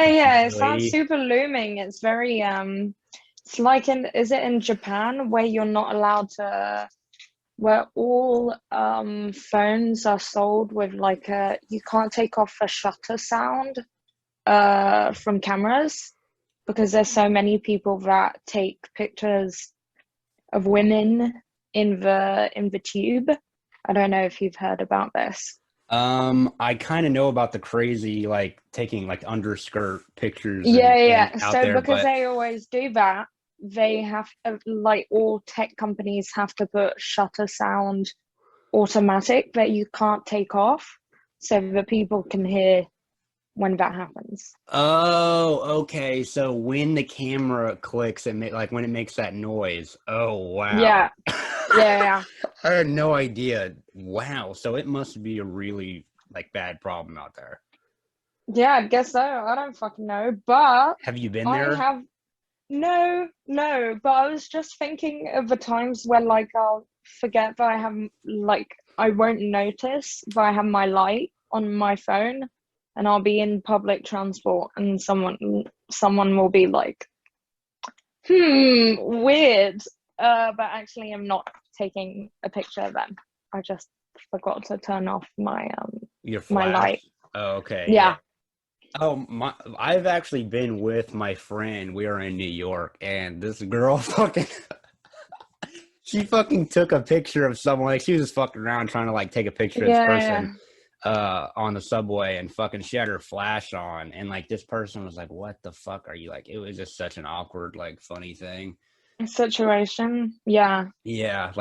yeah, it sounds lady. super looming. It's very it's like is it in Japan where you're not allowed to, where all phones are sold with like a, you can't take off a shutter sound from cameras because there's so many people that take pictures of women in the tube. I don't know if you've heard about this. I kind of know about the crazy like taking like underskirt pictures Yeah, and yeah. things Yeah. out So there, because but they always do that, they have like all tech companies have to put shutter sound automatic that you can't take off so that people can hear when that happens. oh, okay. So when the camera clicks and like when it makes that noise. Oh, wow. Yeah, yeah, yeah. I had no idea. Wow. So it must be a really like bad problem out there. Yeah, I guess so. I don't fucking know. But Have you been I there? have no, no, but I was just thinking of the times where like I'll forget that I have like I won't notice that I have my light on my phone and I'll be in public transport and someone will be like, weird. But actually I'm not taking a picture of them. I just forgot to turn off Your my light. flash? Oh, okay. Yeah. Yeah. Oh, I've actually been with my friend. We were in New York, and this girl fucking she fucking took a picture of someone. Like she was just fucking around trying to like take a picture of this person Yeah, on the subway, and fucking she had her flash on, and like this person was like, "What the fuck are you like?" It was just such an awkward, like funny thing. yeah. Situation. Yeah. Yeah,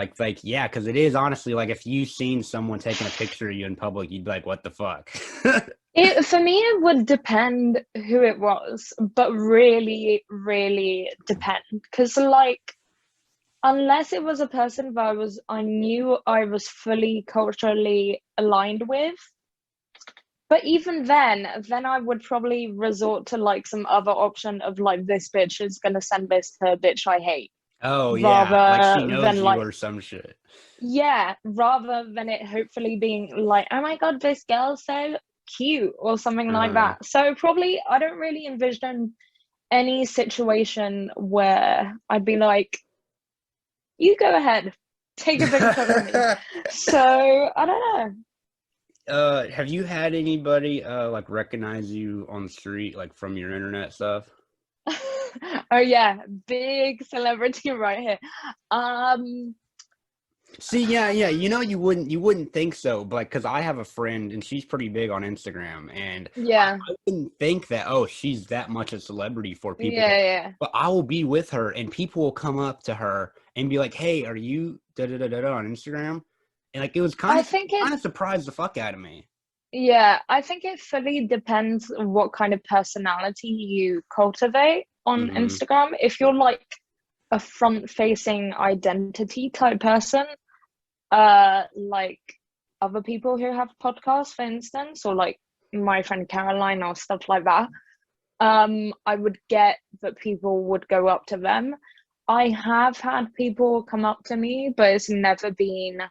yeah, because it is honestly like if you seen someone taking a picture of you in public, you'd be like, "What the fuck?" It for me it would depend who it was, but really, really depend. Because like unless it was a person that I knew I was fully culturally aligned with, but even then I would probably resort to like some other option of like this bitch is gonna send this to a bitch I hate, Oh yeah, like she rather knows than you like or some shit. yeah, rather than it hopefully being like, oh my God, this girl's so cute or something like Uh, that. So probably I don't really envision any situation where I'd be like, you go ahead, take a picture of me. So I don't have you had anybody like recognize you on the street, like from your internet stuff? know. Oh yeah, big celebrity right here. Um, See, yeah, yeah. You wouldn't think so, but like, cause I have a friend and she's pretty big on Instagram, and yeah, I wouldn't think that, oh, she's that much a celebrity for people to. yeah, yeah, But I will be with her, and people will come up to her and be like, "Hey, are you da da da da da on Instagram?" And like, it was I think it. kind of surprised the fuck out of me. Yeah, I think it fully depends what kind of personality you cultivate on Hmm. Instagram. If you're like a front-facing identity type person, like other people who have podcasts, for instance, or like my friend Caroline or stuff like that, I would get that people would go up to them. I have had people come up to me, but it's never been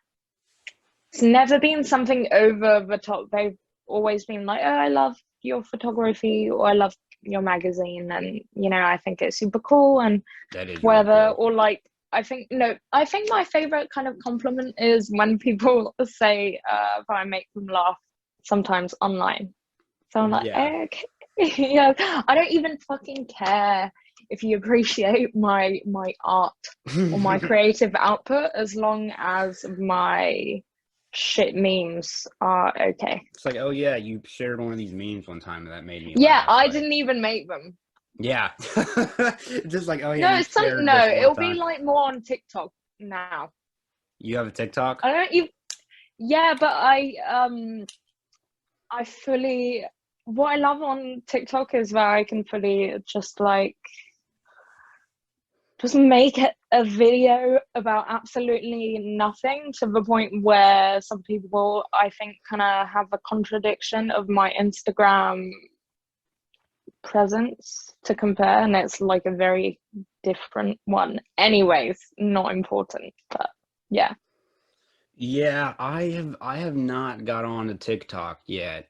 something over the top. They've always been like, "Oh, I love your photography," or "I love your magazine," and I think it's super cool and That is really whatever. cool. Or like, I think no, I think my favorite kind of compliment is when people say that I make them laugh sometimes online. So I'm like, Yeah. okay, yeah, I don't even fucking care if you appreciate my art or my creative output as long as my shit memes are okay. It's like, oh yeah, you shared one of these memes one time and that made me Yeah, laugh. I Like, didn't even make them. yeah. Just like, oh yeah, No, you shared no, this one it'll be time. like more on TikTok now. You have a TikTok? I don't even, yeah, but I fully, what I love on TikTok is that I can fully just make a video about absolutely nothing to the point where some people I think kind of have a contradiction of my Instagram presence to compare, and it's like a very different one. Anyways, not important, but yeah. Yeah, I have not got on to TikTok yet.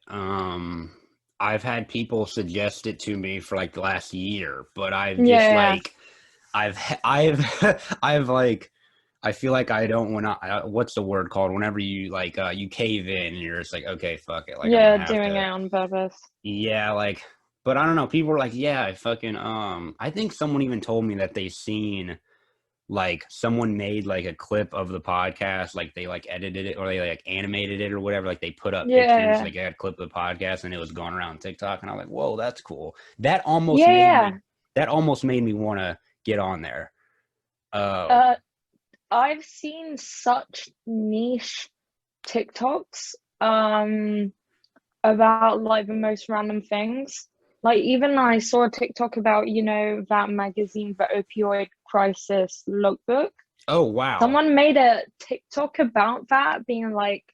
I've had people suggest it to me for like the last year, but I've just Yeah, like I've like I feel like I don't want to. What's the word called? Whenever you like you cave in, and you're just like, okay, fuck it. Like I'm yeah, gonna have doing it to. on purpose. Yeah, like, but I don't know. People are like, yeah, I fucking I think someone even told me that they seen like someone made like a clip of the podcast, like they like edited it or they like animated it or whatever. Like they put up pictures, Yeah, like they had a clip of the podcast, and it was going around TikTok, and I'm like, whoa, that's cool. That almost made yeah. me. That almost made me want to get on there. Uh, I've seen such niche TikToks about like the most random things. Like even I saw a TikTok about, that magazine, the opioid crisis lookbook. Oh wow. Someone made a TikTok about that, being like,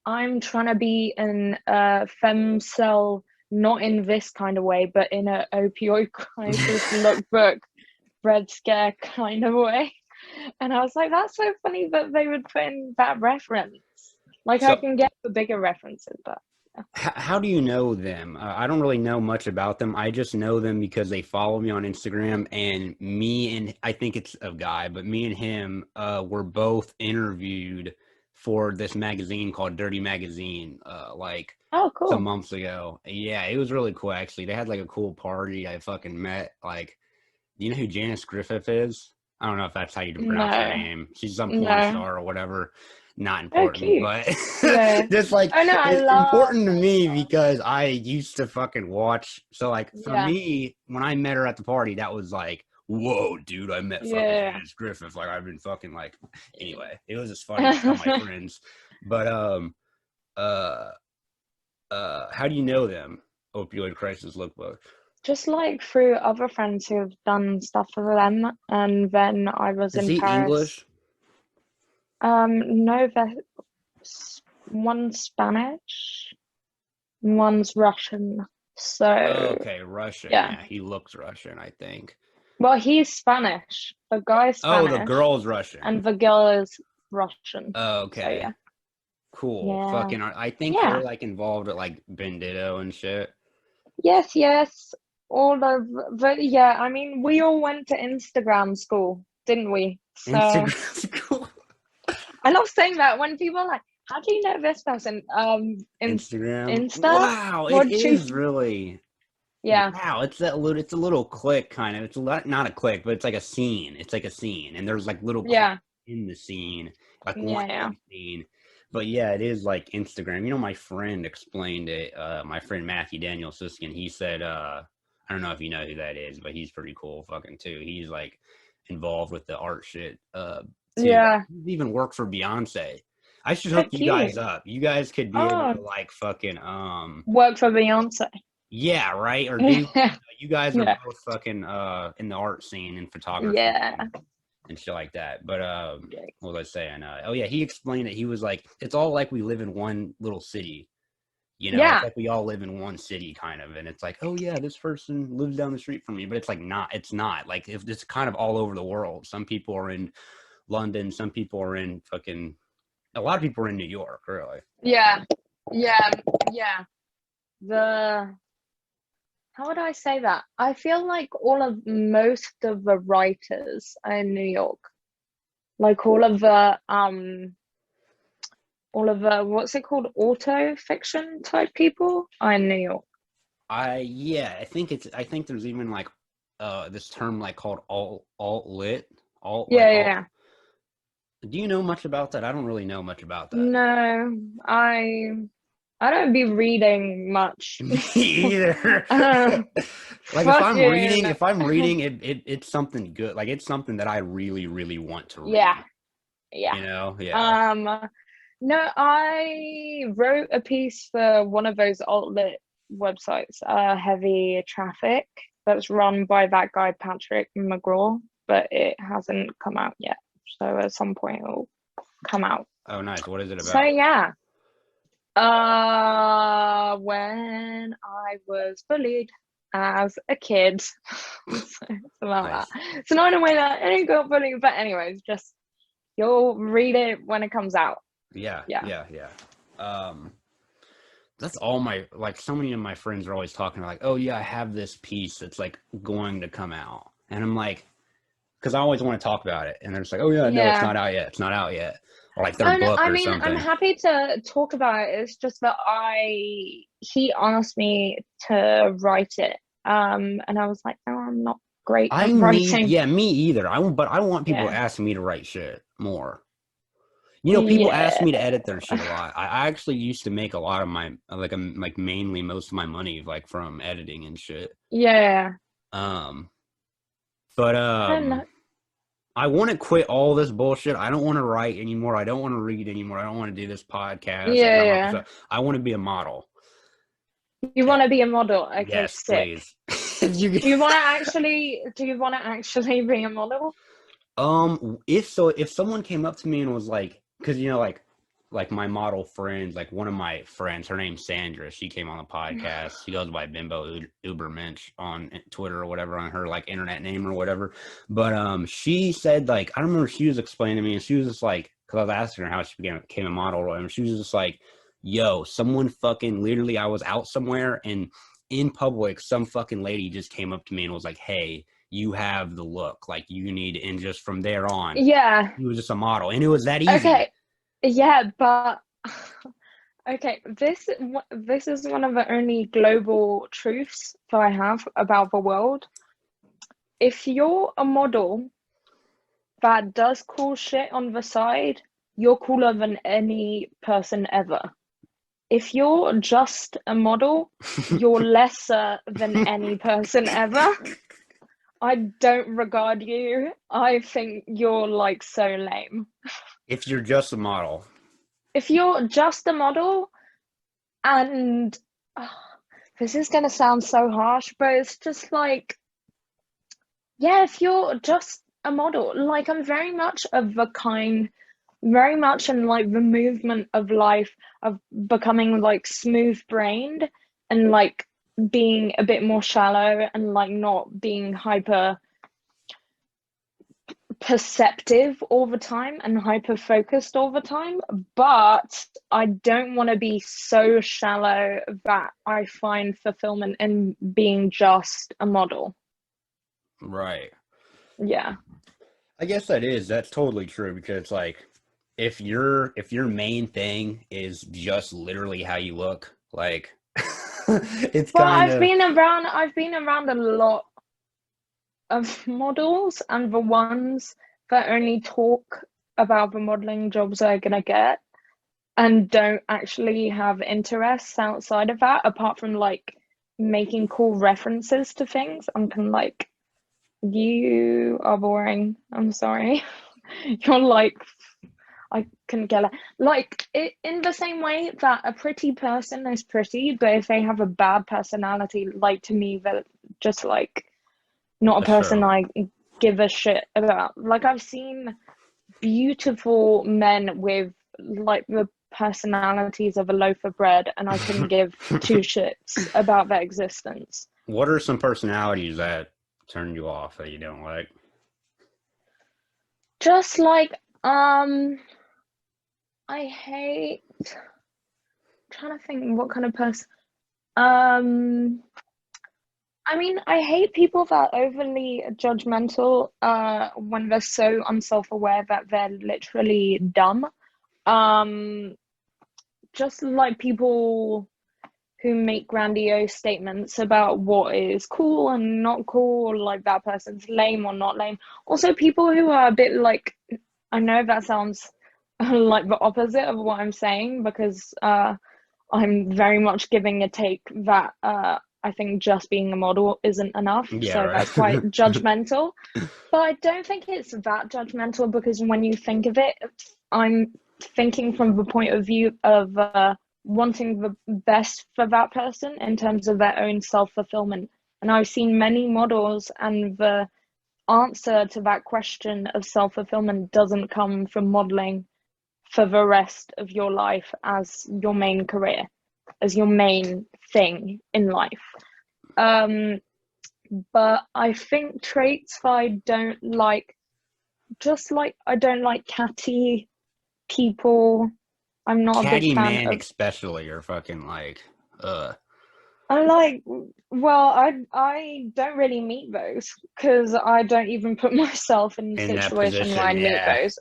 I'm trying to be an femcel, not in this kind of way, but in a opioid crisis lookbook, Red Scare kind of way. And I was like, that's so funny that they would put in that reference. Like, I So can get the bigger references, but how do you know them? I don't really know much about them. I just know them because they follow me on Instagram, and me and I think it's a guy, but me and him were both interviewed for this magazine called Dirty Magazine, like oh, some cool. months ago. Yeah, it was really cool actually. They had like a cool party. I fucking met like, do you know who Janice Griffith is? I don't know if that's how you pronounce her No, name. She's some porn no. star or whatever. Not Oh, important, cute. but Yeah. just like Oh, no, I it's love important to porn me stars. because I used to fucking watch. So like for Yeah, me, when I met her at the party, that was like, whoa, dude, I met fucking yeah. Janice Griffith. Like I've been fucking like anyway. It was just funny to tell my friends. But uh how do you know them? Opioid Crisis Lookbook. Just like through other friends who have done stuff for them, and then I was Is in he Paris. English? No, one's Spanish, one's Russian. So, Okay, Russian. yeah. Yeah, he looks Russian, I think. Well, he's Spanish. The guy's Oh, the Spanish, girl's Russian. and the girl is Russian. So, Okay, yeah. cool. Yeah. Fucking, I think they're Yeah. like involved at like Bandito and shit. Yes, yes. All of yeah, I mean, we all went to Instagram school, didn't we? So, Instagram's cool. I love saying that when people are like, how do you know this person? Instagram. Insta? Wow, it What do you, is really. yeah, Wow, it's that little. It's a little click kind of. It's a lot, not a click, but it's like a scene. It's like a scene, and there's like little clips yeah, in the scene, like one yeah, big scene. But yeah, it is like Instagram. You know, my friend explained it. My friend Matthew Daniel Siskin. He said, I don't know if you know who that is, but he's pretty cool, fucking too. He's like involved with the art shit, too. yeah. He even worked for Beyonce. I should Oh, hook you guys cute. up. You guys could be able Oh, to like fucking work for Beyonce. yeah, right? Or do you guys are Yeah, both fucking in the art scene and photography yeah, and shit like that. But yeah, what was I saying? Oh yeah, he explained it. He was like, it's all like we live in one little city. You know, it's yeah, like we all live in one city kind of, and it's like, oh yeah, this person lives down the street from me, but it's like not. It's not like if it's kind of all over the world. Some people are in London, some people are in fucking. A lot of people are in New York, really. yeah, yeah, yeah. The How would I say that? I feel like most of the writers are in New York. Like all of the what's it called? Auto fiction type people are in New York. Yeah, I think there's even like this term like called alt lit Yeah, yeah, alt. yeah. Do you know much about that? I don't really know much about that. No, I don't be reading much. Me either. uh, Like fucking if I'm reading it's something good. Like it's something that I really really want to read. yeah, yeah. You know? Yeah. No, I wrote a piece for one of those alt-lit websites, Heavy Traffic, that's run by that guy Patrick McGraw, but it hasn't come out yet. So at some point it'll come out. Oh, nice. What is it So about? yeah. When I was bullied as a kid. So it's about Nice. that. It's not in a way that any girl bullying, but anyways, just you'll read it when it comes out. Yeah, Yeah. yeah, yeah. Um that's all my, like, so many of my friends are always talking like, oh yeah, I have this piece that's like going to come out. And I'm like, because I always want to talk about it. And they're just like, oh yeah, no, it's Yeah. not out yet. It's not out yet. Or like their Oh no, book I or mean, I'm something. happy to talk about it. It's just that he asked me to write it. And I was like, oh, I'm not great at writing. Yeah, me either. But I want people Yeah. asking me to write shit more. You know, people ask Yeah. me to edit their shit a lot. I actually used to make a lot of my, like mainly most of my money, like from editing and shit. Yeah. Um, but, I don't know. I want to quit all this bullshit. I don't want to write anymore. I don't want to read anymore. I don't want to do this podcast. Like, Yeah, yeah. I want to be a model. You want to be a model? Okay, Yes, sick. please. Do you want to actually be a model? If someone came up to me and was like, because like my model friends, like one of my friends, her name's Sandra. She came on the podcast. She goes by Bimbo Ubermensch on Twitter or whatever, on her like internet name or whatever. But she said, like, I remember she was explaining to me, and she was just like, because I was asking her how she became a model, and she was just like, yo, someone fucking literally, I was out somewhere and in public, some fucking lady just came up to me and was like, hey, you have the look, like you need, and just from there on, Yeah. he was just a model, and it was that easy. Okay. Yeah, but okay, this is one of the only global truths that I have about the world. If you're a model that does cool shit on the side, you're cooler than any person ever. If you're just a model, you're lesser than any person ever. I don't regard you. I think you're like so lame. If you're just a model. If you're just a model, and this is gonna sound so harsh, but it's just like, yeah, if you're just a model, like I'm very much of the kind, very much in like the movement of life of becoming like smooth brained and like being a bit more shallow and like not being hyper perceptive all the time and hyper focused all the time, but I don't want to be so shallow that I find fulfillment in being just a model. Right. Yeah. I guess that's totally true, because like if your main thing is just literally how you look, like it's Well, kind of I've been around a lot of models, and the ones that only talk about the modeling jobs they're gonna get and don't actually have interests outside of that, apart from like making cool references to things. I'm kind of like, you are boring. I'm sorry. You're like, I couldn't get it. Like, in the same way that a pretty person is pretty, but if they have a bad personality, like to me, they're just like not a that's person true. I give a shit about. Like, I've seen beautiful men with like the personalities of a loaf of bread, and I couldn't give two shits about their existence. What are some personalities that turn you off that you don't like? Just like, I hate, I'm trying to think what kind of person. I mean, I hate people that are overly judgmental when they're so unself-aware that they're literally dumb. Um, just like people who make grandiose statements about what is cool and not cool, like that person's lame or not lame. Also, people who are a bit like, I know that sounds like the opposite of what I'm saying, because I'm very much giving a take that I think just being a model isn't enough. Yeah, So right. that's quite judgmental. But I don't think it's that judgmental, because when you think of it, I'm thinking from the point of view of wanting the best for that person in terms of their own self-fulfillment. And I've seen many models, and the answer to that question of self-fulfillment doesn't come from modeling for the rest of your life as your main career, as your main thing in life. But I think traits that I don't like, just like I don't like catty people. I'm not a big Catty fan men of, especially are fucking like, I like, well, I don't really meet those because I don't even put myself in a In that situation where I position, meet yeah. those.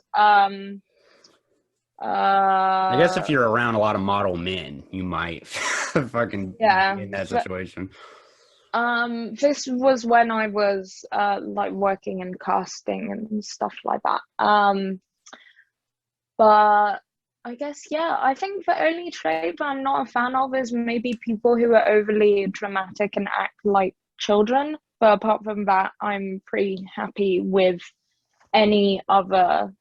I guess if you're around a lot of model men, you might fucking Yeah, be in that but situation. this was when I was like working in casting and stuff like that. But I guess, yeah, I think the only trait that I'm not a fan of is maybe people who are overly dramatic and act like children. But apart from that, I'm pretty happy with any other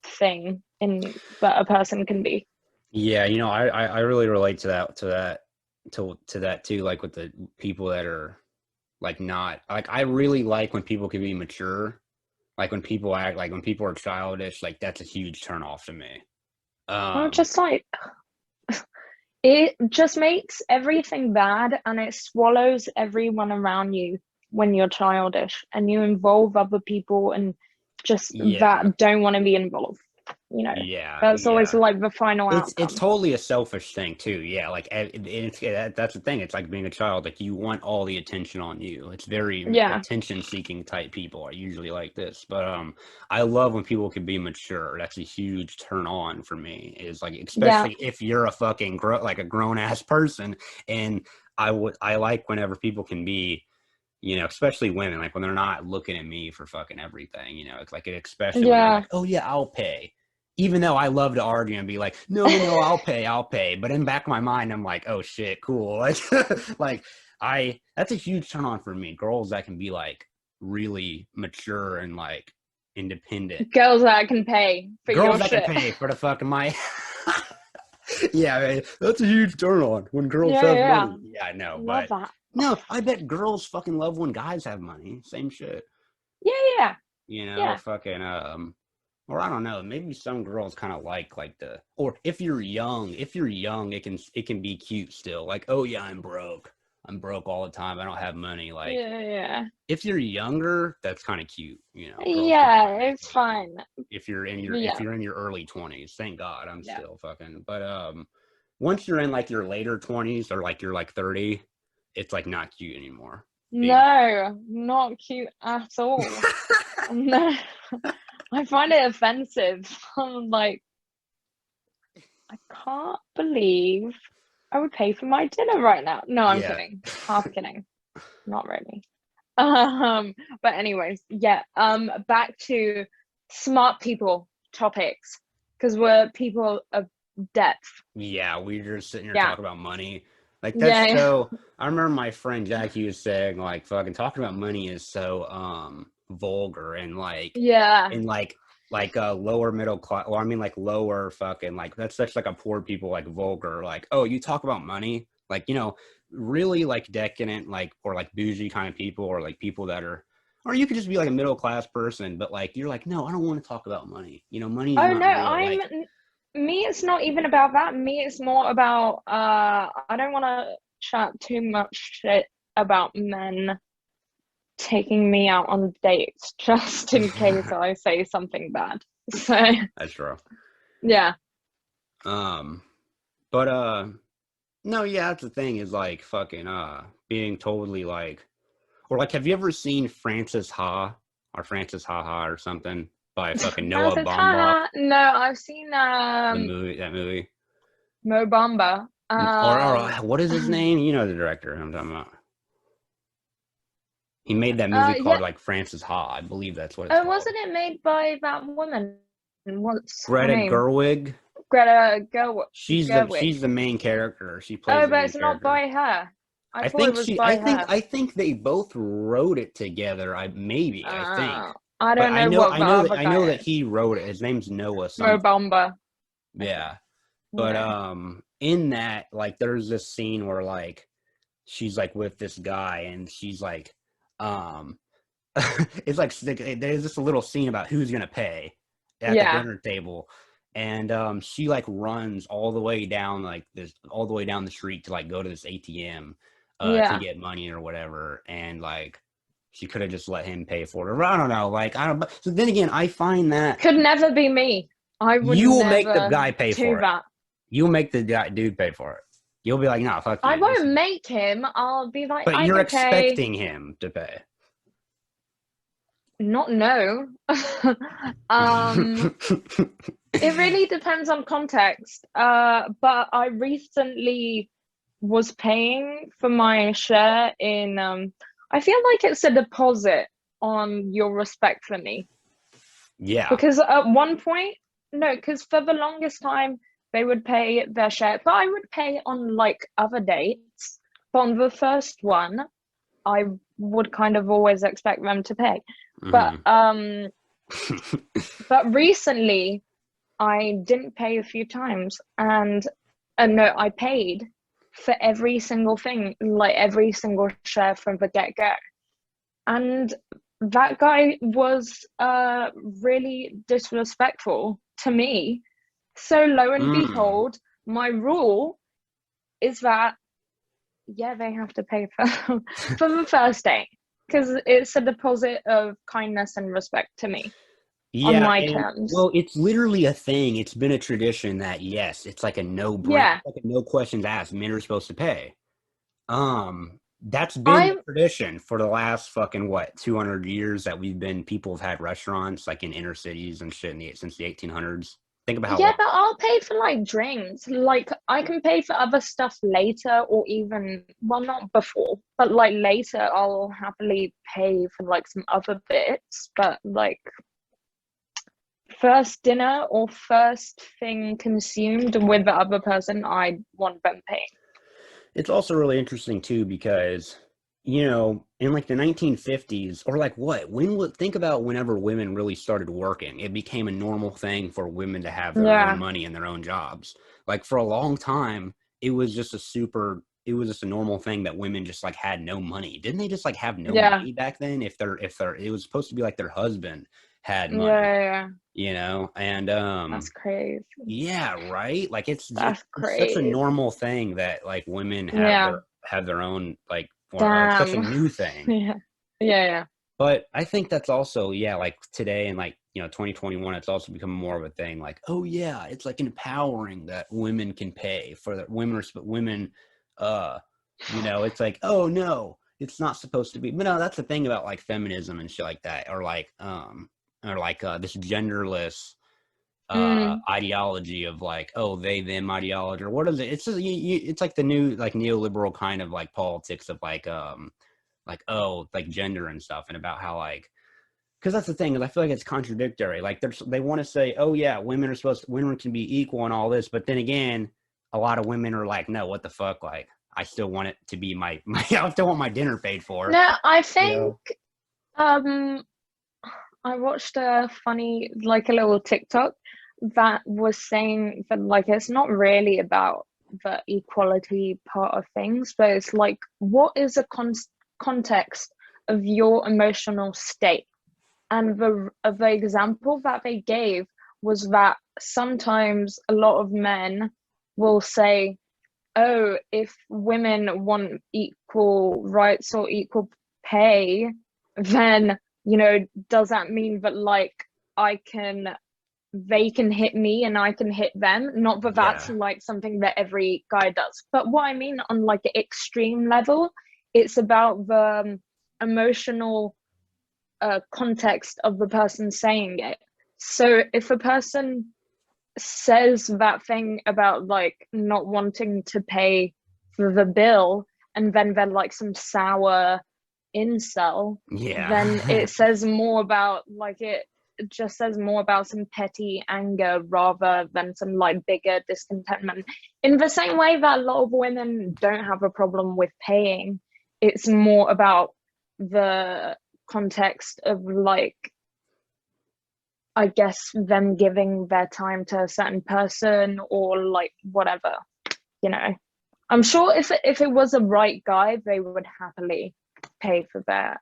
thing in that a person can be. Yeah, I really relate to that too. Like with the people that are like not like I really like when people can be mature. Like when people act like when people are childish, like that's a huge turn off to me. I'm Um, just like, it just makes everything bad and it swallows everyone around you when you're childish and you involve other people and just yeah, that don't want to be involved. You know, yeah, that's always yeah. like the final It's outcome. totally a selfish thing too. Yeah, like that's the thing. It's like being a child. Like you want all the attention on you. It's very Yeah, attention seeking type people are usually like this. But I love when people can be mature. That's a huge turn on for me. Is like yeah, especially if you're a fucking like a grown ass person. And I like whenever people can be. Especially women, like when they're not looking at me for fucking everything. It's like especially when they're yeah, like, "Oh yeah, I'll pay." Even though I love to argue and be like, no, I'll pay. But in the back of my mind, I'm like, oh shit, cool. Like, that's a huge turn on for me. Girls that can be like really mature and like independent. girls that can pay for Girls your that can shit. pay for the fucking my. Yeah, man, that's a huge turn on when girls Yeah, have yeah, money. Yeah, I know, love but that. no, I bet girls fucking love when guys have money. Same shit. Yeah, yeah, yeah, Fucking or I don't know, maybe some girls kind of like the or if you're young, it can be cute still. Like, oh yeah, I'm broke all the time. I don't have money. Like yeah, yeah, if you're younger, that's kind of cute. Girls can yeah. kind of make It's fun of you. fine. If Yeah, you're in your early 20s, thank God I'm yeah. still fucking. But once you're in like your later 20s or like you're like 30, it's like not cute anymore. Being No, not cute at all. No, I find it offensive. I'm like, I can't believe I would pay for my dinner right now. No, I'm yeah. kidding. Half kidding. Not really. Um, but anyways, yeah. Back to smart people topics because we're people of depth. Yeah, we were just sitting here Yeah, talking about money. Like that's yeah, so I remember my friend Jackie was saying like fucking talking about money is so vulgar and yeah, lower middle class or I mean like lower fucking like that's such like a poor people like vulgar like oh you talk about money like really like decadent like or like bougie kind of people or like people that are or you could just be like a middle class person but like you're like no I don't want to talk about money money is Oh no, not real like me, it's not even about that. Me, it's more about I don't want to chat too much shit about men taking me out on dates just in case I say something bad. So that's true. yeah. Um, but no, yeah, that's the thing is like fucking being totally like or like have you ever seen Francis Ha or Francis Ha Ha or something by fucking Noah Francis, Baumbach, haha. No, I've seen that movie? Mo Bamba. Or what is his name? You know the director I'm talking about. He made that movie Yeah. called like Francis Ha. I believe that's what it's called. Wasn't it made by that woman? What's her Greta name? Gerwig. Greta Gerwig. She's the main character. She plays Oh, the but main it's not character. by her. I I thought it think was by her. they both wrote it together. I think, I but don't know what the other I know guy that is. he wrote it. His name's Noah Mo something. Bamba. Okay. Yeah, but Yeah. in that like there's this scene where like she's like with this guy and she's like um it's like there's just a little scene about who's gonna pay at the Yeah. dinner table and she like runs all the way down the street to like go to this ATM to Yeah. get money or whatever and like she could have just let him pay for it or I don't know like I don't so then again I find that Could never be me. I would you will make the never guy pay do for it that. you'll make the guy dude pay for it You'll be like, no, fuck I you. This won't is... make him. I'll be like, But I you're can pay. expecting him to pay. Not no. It really depends on context. But I recently was paying for my share in I feel like it's a deposit on your respect for me. Yeah. Because at one point, no, because for the longest time they would pay their share, but I would pay on like other dates. But on the first one, I would kind of always expect them to pay. But Mhm. but recently I didn't pay a few times, and no, I paid for every single thing, like every single share from the get-go. And that guy was really disrespectful to me. So lo and Mm. behold, my rule is that yeah, they have to pay for for the first date because it's a deposit of kindness and respect to me on Yeah, my and terms. well, it's literally a thing. It's been a tradition that yes, it's like a no brain, Yeah, like a no questions asked. Men are supposed to pay. That's been the I tradition for the last fucking what 200 years that we've been. People have had restaurants like in inner cities and shit since the 1800s. Think about how yeah, long. but I'll pay for like drinks. Like I can pay for other stuff later or even well not before, but like later I'll happily pay for like some other bits. But like first dinner or first thing consumed with the other person, I want them paying. It's also really interesting too because, in like the 1950s or like what, think about whenever women really started working, it became a normal thing for women to have their own Yeah, money and their own jobs. Like for a long time, it was just a normal thing that women just like had no money. Didn't they just like have no yeah, money back then? It was supposed to be like their husband had yeah, money, yeah. and That's crazy. yeah, right. Like That's it's such a crazy. normal thing that like women Yeah. have their own like or it's such a Damn. new thing. Yeah. Yeah, yeah. But I think that's also yeah, like today and like 2021, it's also become more of a thing. Like oh yeah, it's like empowering that women can pay for that women. Uh, it's like oh no, it's not supposed to be. But no, that's the thing about like feminism and shit like that, or like this genderless Mm. ideology of like oh they them ideology or what is it, it's just, it's like the new like neoliberal kind of like politics of like oh like gender and stuff and about how like because that's the thing is I feel like it's contradictory like they want to say oh yeah women can be equal and all this but then again a lot of women are like no what the fuck like I still want it to be my I still want my dinner paid for No, I you think know um I watched a funny like a little TikTok that was saying that like it's not really about the equality part of things, but it's like what is the context of your emotional state? And the example that they gave was that sometimes a lot of men will say, "Oh, if women want equal rights or equal pay, then does that mean that like I can they can hit me and I can hit them? Not that that's yeah like something that every guy does, but what I mean on like an extreme level, it's about the emotional context of the person saying it. So if a person says that thing about like not wanting to pay for the bill and then they're like some sour incel, then yeah it says more about like it just says more about some petty anger rather than some like bigger discontentment. In the same way that a lot of women don't have a problem with paying, it's more about the context of like I guess them giving their time to a certain person or like whatever, you know. I'm sure if it was a right guy, they would happily pay for their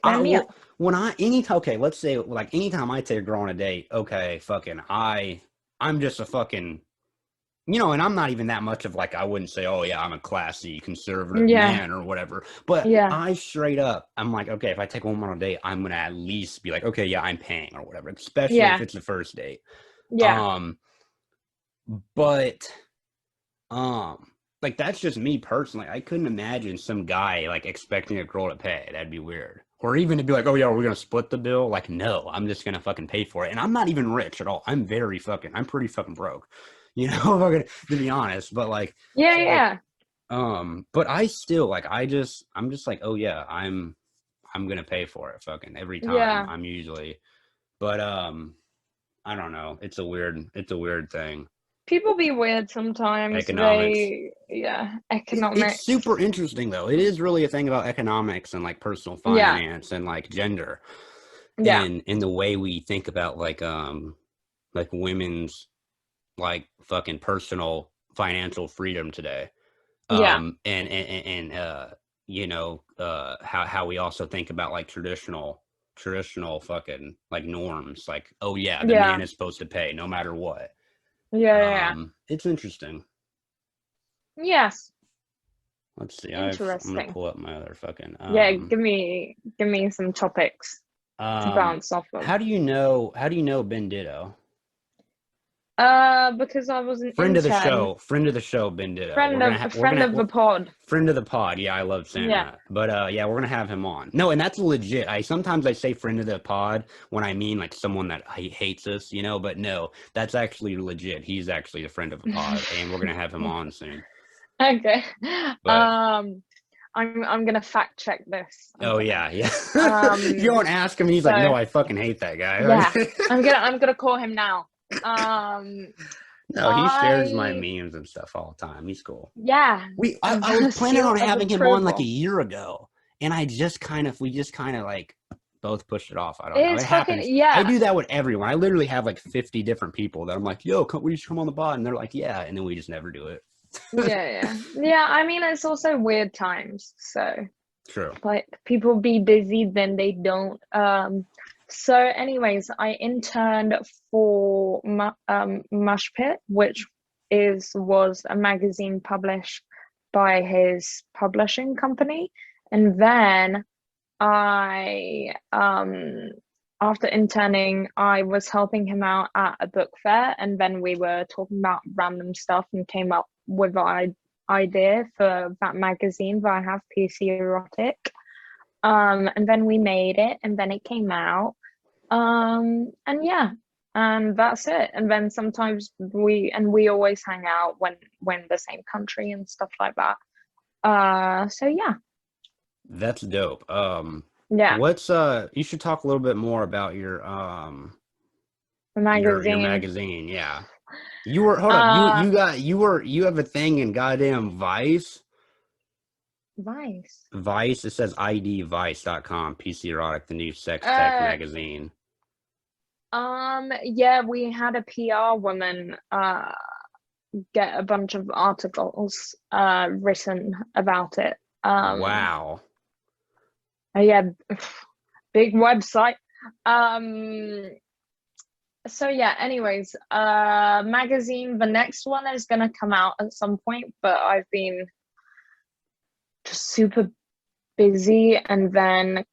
Well, meal. when I anytime okay, let's say like anytime I take a girl on a date, okay, fucking I'm just a fucking and I'm not even that much of like I wouldn't say, oh yeah, I'm a classy conservative Yeah, man or whatever. But yeah, I straight up, I'm like, okay, if I take a woman on a date, I'm gonna at least be like, okay, yeah, I'm paying or whatever, especially if yeah, it's the first date. yeah. Um, but Like that's just me personally. I couldn't imagine some guy like expecting a girl to pay. That'd be weird. Or even to be like, oh yeah, we're gonna split the bill. Like, no, I'm just gonna fucking pay for it. And I'm not even rich at all. I'm pretty fucking broke. You know, to be honest. But like, Yeah, so like, yeah. but I still like, I'm just like, oh yeah, I'm gonna pay for it, fucking every time. Yeah. I'm usually, but I don't know. It's a weird thing. People be weird sometimes. Economics. It's Economics. super interesting though. It is really a thing about economics and like personal Yeah, finance and like gender yeah, and in the way we think about like women's like fucking personal financial freedom today. yeah, And you know, how we also think about like traditional fucking like norms, like, oh yeah, the yeah, man is supposed to pay no matter what. yeah. It's interesting. Yes, Let's see. I'm gonna interesting. pull up my other fucking Yeah, give me some topics to um bounce off of. how do you know Ben Ditto? Because I was an intern, Friend of the show, Ben Ditto. We're gonna friend of the pod. friend of the pod. Yeah, I love saying Yeah. that. But yeah, we're gonna have him on. No, and that's legit. I sometimes I say friend of the pod when I mean like someone that hates us, you know. But no, that's actually legit. He's actually a friend of the pod, and we're gonna have him on soon. Okay. But I'm gonna fact check this. oh Okay. yeah, yeah. You don't ask him. He's like, So no, I fucking hate that guy. yeah, I'm gonna call him now. Um, No, he shares my I memes and stuff all the time. He's cool. yeah, I was a planning seal on of having him on like a approval. year ago, and we just kind of like both pushed it off. I don't know. It It's fucking happens. I yeah. do that with everyone. I literally have like 50 different people that I'm like, yo, we should come on the pod, and they're like, yeah, and then we just never do it. Yeah. I mean, it's also weird times, so True. like people be busy, then they don't. So, anyways, I interned for Mush Pit, which was a magazine published by his publishing company, and then I after interning, I was helping him out at a book fair, and then we were talking about random stuff and came up with an idea for that magazine that I have, PC Erotic. And then we made it, and then it came out. And yeah, and that's it. And then sometimes we always hang out when we're in the same country and stuff like that. So yeah, That's dope. yeah, What's you should talk a little bit more about the your magazine. magazine. Yeah. You were hold up. Uh, You have a thing in goddamn Vice. Vice. Vice, it says idvice.com, PC Erotic, the new sex tech Uh, magazine. yeah, we had a PR woman get a bunch of articles written about it. Wow. Yeah, big website. Um, so yeah, anyways, magazine, the next one is gonna come out at some point, but I've been just super busy and then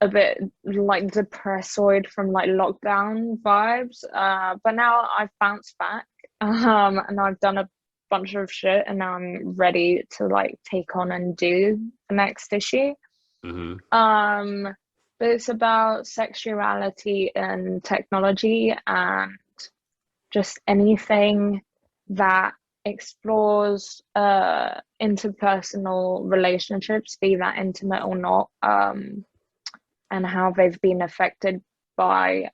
a bit like depressoid from like lockdown vibes. But now I've bounced back, and I've done a bunch of shit, and now I'm ready to like take on and do the next issue. Mm-hmm. But it's about sexuality and technology and just anything that explores interpersonal relationships, be that intimate or not, and how they've been affected by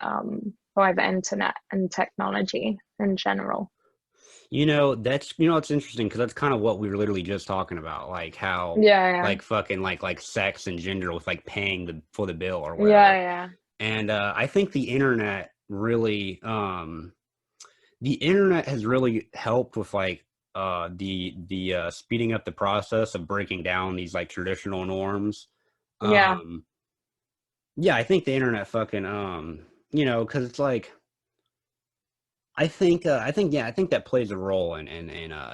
the internet and technology in general. It's interesting because that's kind of what we were literally just talking about, like how Yeah, like fucking like sex and gender with like paying for the bill or yeah, whatever. yeah, And I think the internet really has really helped with like the speeding up the process of breaking down these like traditional norms. yeah, Yeah, I think the internet fucking because it's like I think that plays a role in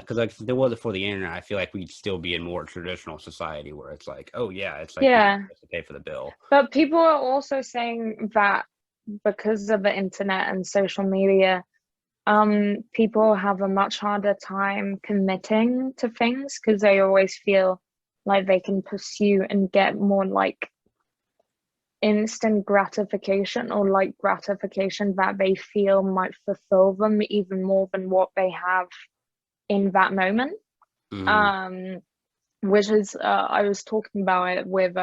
because like if there wasn't for the internet, I feel like we'd still be in more traditional society where it's like, oh yeah, it's like you're yeah. supposed to pay for the bill. But people are also saying that because of the internet and social media, people have a much harder time committing to things because they always feel like they can pursue and get more like instant gratification, or like gratification that they feel might fulfill them even more than what they have in that moment. Which is I was talking about it with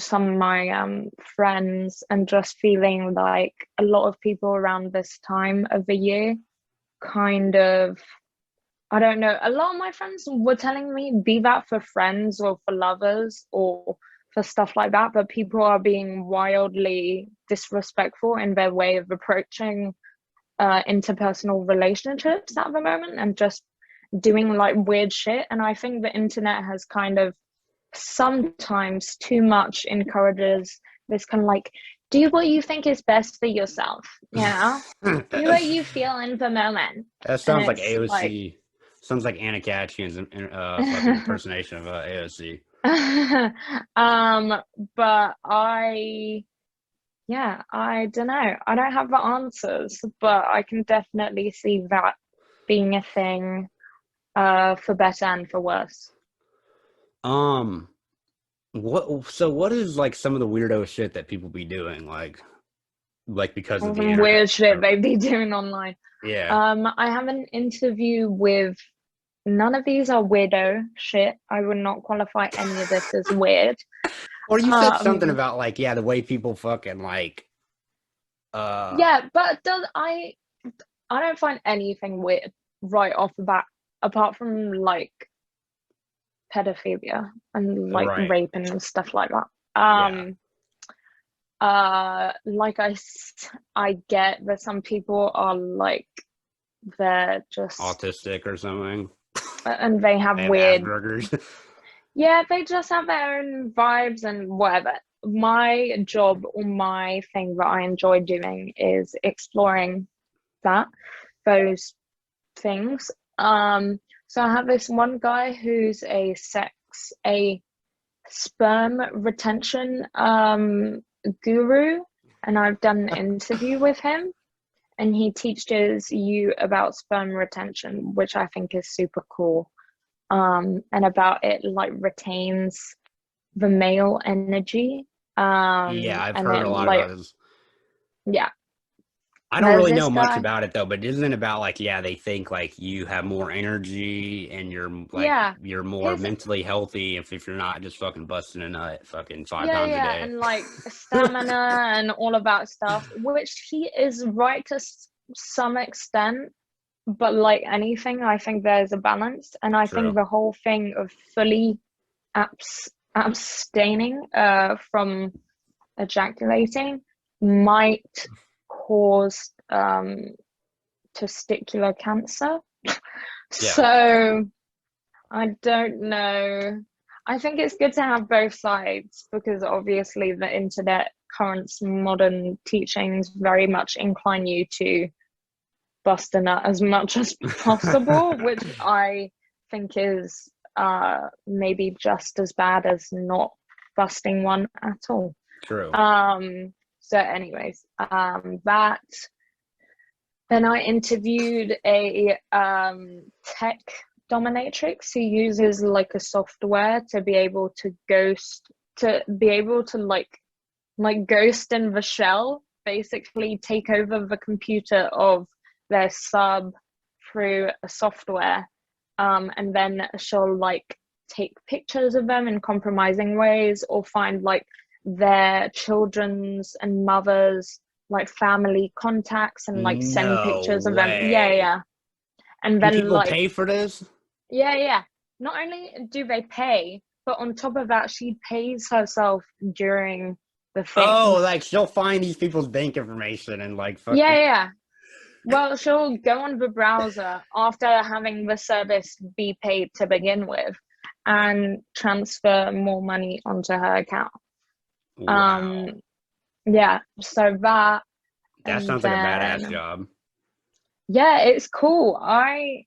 some of my friends, and just feeling like a lot of people around this time of the year kind of, I don't know, a lot of my friends were telling me, be that for friends or for lovers or for stuff like that, but people are being wildly disrespectful in their way of approaching interpersonal relationships at the moment, and just doing like weird shit. And I think the internet has kind of sometimes too much encourages this kind of like, do what you think is best for yourself, you know? Do what you feel in the moment. That sounds like AOC. Like, sounds like Anna Katchen's fucking impersonation of AOC. But I don't know. I don't have the answers, but I can definitely see that being a thing, for better and for worse. What is like some of the weirdo shit that people be doing, like because of the some weird shit they be doing online? Yeah. I have an interview with, none of these are weirdo shit. I would not qualify any of this as weird. Or you said something about like, the way people fucking like yeah, but I don't find anything weird right off the bat, apart from like pedophilia and like rape and stuff like that. Like I get that some people are like, they're just autistic or something, and they have weird Asperger's. Yeah, they just have their own vibes and whatever. My job, or my thing that I enjoy doing, is exploring those things. So I have this one guy who's a sperm retention guru, and I've done an interview with him, and he teaches you about sperm retention, which I think is super cool. And about it like retains the male energy. I've heard a lot about this. Yeah. I don't really know much about it though, but isn't it about like, they think like you have more energy and you're like, you're more mentally healthy if you're not just fucking busting a nut fucking 5 times a day. And like stamina and all of that stuff, which he is right to some extent, but like anything, I think there's a balance. And I think the whole thing of fully abstaining from ejaculating might cause testicular cancer. So I don't know. I think it's good to have both sides, because obviously the internet current's modern teachings very much incline you to bust a nut as much as possible, which I think is maybe just as bad as not busting one at all. True. So anyways, that, then I interviewed a tech dominatrix who uses like a software to be able to like ghost in the shell, basically take over the computer of their sub through a software, and then she'll like take pictures of them in compromising ways, or find like their children's and mothers like family contacts and like send pictures of them. And then people like pay for this. Not only do they pay, but on top of that, she pays herself during the thing. Like she'll find these people's bank information and like fucking... Well, she'll go on the browser after having the service be paid to begin with, and transfer more money onto her account. Wow. So that sounds like a badass job. Yeah, it's cool. I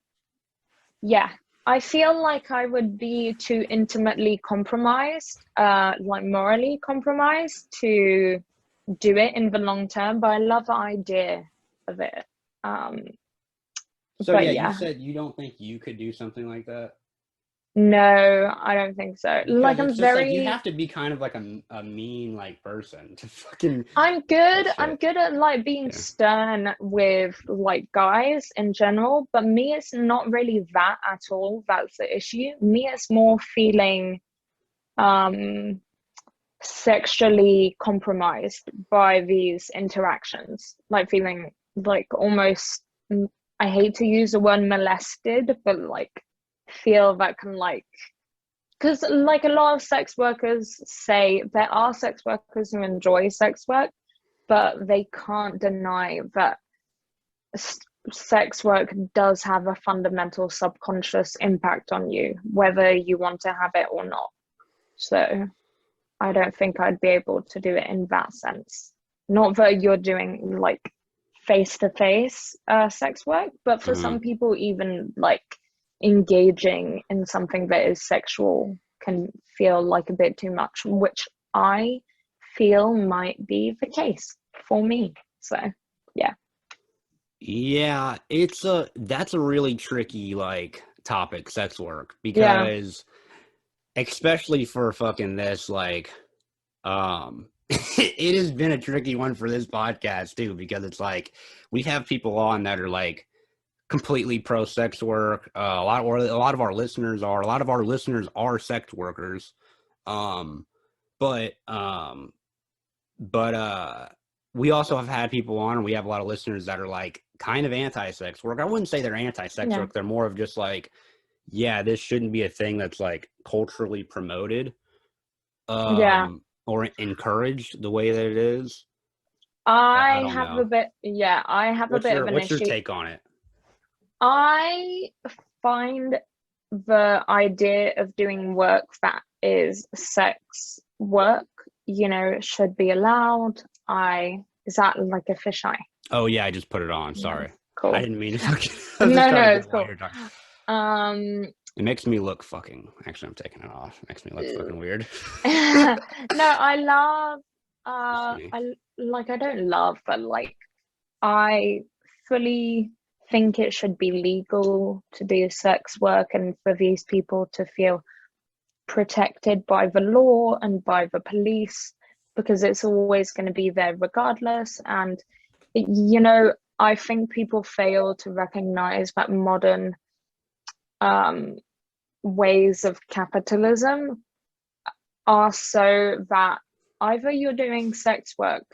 feel like I would be too intimately compromised, like morally compromised, to do it in the long term, but I love the idea of it. So But yeah, you yeah, said you don't think you could do something like that? no, I don't think so. Because Like, it's I'm just like you very, have to be kind of like a mean like person to fucking I'm that good. I'm shit. good at like being Yeah. stern with like guys in general, but me, it's not really that at all. That's the issue. Me, it's more feeling um sexually compromised by these interactions, like feeling like almost, I hate to use the word molested, but like feel that can like, because like a lot of sex workers say there are sex workers who enjoy sex work, but they can't deny that sex work does have a fundamental subconscious impact on you, whether you want to have it or not. So I don't think I'd be able to do it in that sense. Not that you're doing like face to face sex work, but for Mm-hmm. some people, even like engaging in something that is sexual can feel like a bit too much, which I feel might be the case for me. So, yeah. Yeah, that's a really tricky like topic, sex work, Yeah. because especially for fucking this like it has been a tricky one for this podcast too, because it's like we have people on that are like completely pro sex work. A lot of our listeners are sex workers. Um, but but we also have had people on, and we have a lot of listeners that are like kind of anti-sex work. I wouldn't say they're anti-sex Yeah. work. They're more of just like, yeah, this shouldn't be a thing that's like culturally promoted Yeah. or encouraged the way that it is. I I don't have a know. bit, yeah, I have a bit of an What's your issue. take on it? I find the idea of doing work that is sex work, should be allowed. Is that like a fisheye? Oh yeah, I just put it on. No, Sorry, I cool. didn't mean to. Fucking, I was just No, trying to no, get it's while cool. you're talking. Um, It makes me look fucking. Actually, I'm taking it off. It makes me look fucking weird. no, I love, Just me. I don't love, but like, I fully think it should be legal to do sex work and for these people to feel protected by the law and by the police, because it's always going to be there regardless. And I think people fail to recognize that modern um, ways of capitalism are so that either you're doing sex work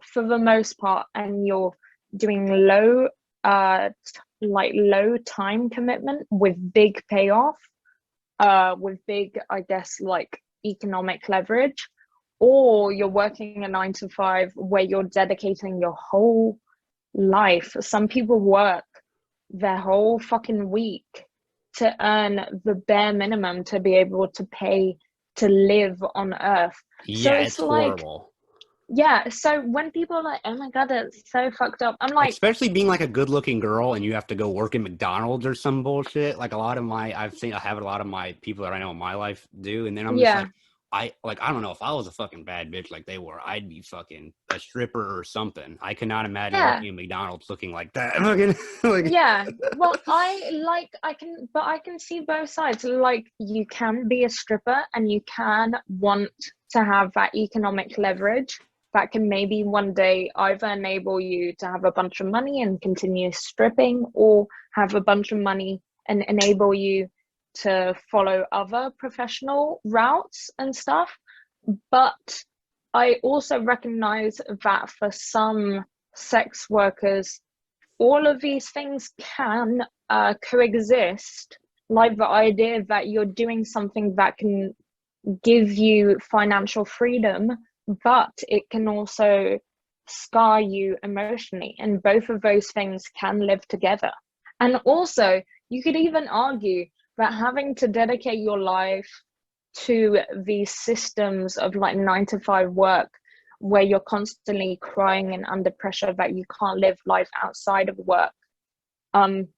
for the most part and you're doing low time commitment with big payoff, with big, I guess, like economic leverage, or you're working a 9 to 5 where you're dedicating your whole life. Some people work their whole fucking week to earn the bare minimum to be able to pay to live on Earth. So Yeah, it's it's like, horrible. yeah. So when people are like, oh my God, it's so fucked up, I'm like, Especially being like a good-looking girl and you have to go work in McDonald's or some bullshit. Like I have a lot of my people that I know in my life do, and then I'm just yeah, like, I don't know, if I was a fucking bad bitch like they were, I'd be fucking a stripper or something. I cannot imagine yeah. working in McDonald's looking like that. Fucking like, Yeah, well, I can see both sides. Like, you can be a stripper and you can want to have that economic leverage that can maybe one day either enable you to have a bunch of money and continue stripping, or have a bunch of money and enable you to follow other professional routes and stuff. But I also recognize that for some sex workers, all of these things can coexist, like the idea that you're doing something that can give you financial freedom, but it can also scar you emotionally, and both of those things can live together. And also, you could even argue that having to dedicate your life to these systems of like 9 to 5 work, where you're constantly crying and under pressure that you can't live life outside of work, um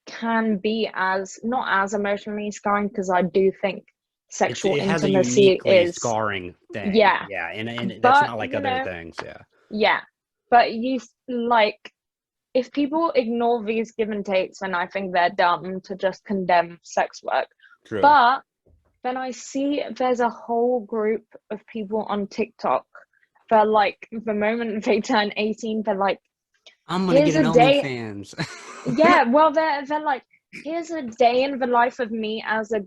can be as not as emotionally scarring, because I do think sexual it has a intimacy uniquely is, scarring thing. yeah, Yeah, and that's but not like other things. Yeah. yeah, but you like, if people ignore these give and takes, then I think they're dumb to just condemn sex work. True. But then I see there's a whole group of people on TikTok that, like, the moment they turn 18, they're like, I'm gonna here's get an a day. OnlyFans. Yeah, well, they're like, here's a day in the life of me as a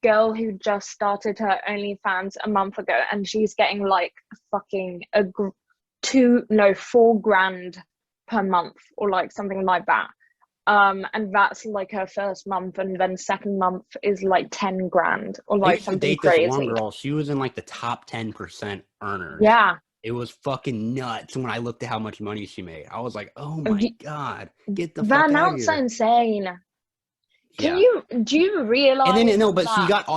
girl who just started her OnlyFans a month ago, and she's getting like fucking $4,000 per month, or like something like that. And that's like her first month, and then second month is like 10 grand, or I like used to something date crazy. this one girl. She was in like the top 10% earners. Yeah. It was fucking nuts when I looked at how much money she made. I was like, oh my God, get the fuck out of That's here. insane. Do you realize? And then, no, but she got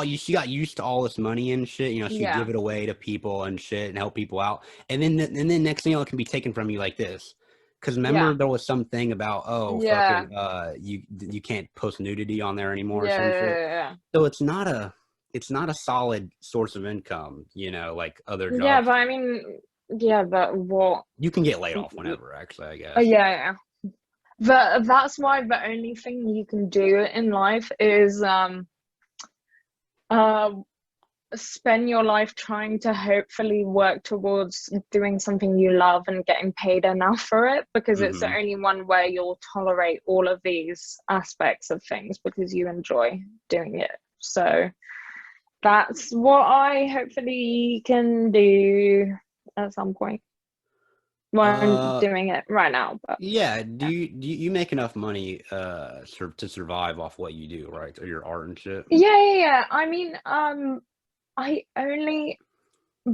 used to all this money and shit. You know, she'd give it away to people and shit and help people out. And then next thing you know, it can be taken from you like this. Because remember, there was something about, fucking, you can't post nudity on there anymore or some shit. Yeah. So it's not a solid source of income, you know, like other jobs. Yeah, but I mean, but what? You can get laid off whenever, actually, I guess. Yeah. That's why the only thing you can do in life is spend your life trying to hopefully work towards doing something you love and getting paid enough for it, because it's the only one where you'll tolerate all of these aspects of things because you enjoy doing it. So that's what I hopefully can do at some point. Well, I'm doing it right now, but yeah. Do you make enough money to survive off what you do, right? Or your art and shit? Yeah. I mean, I only,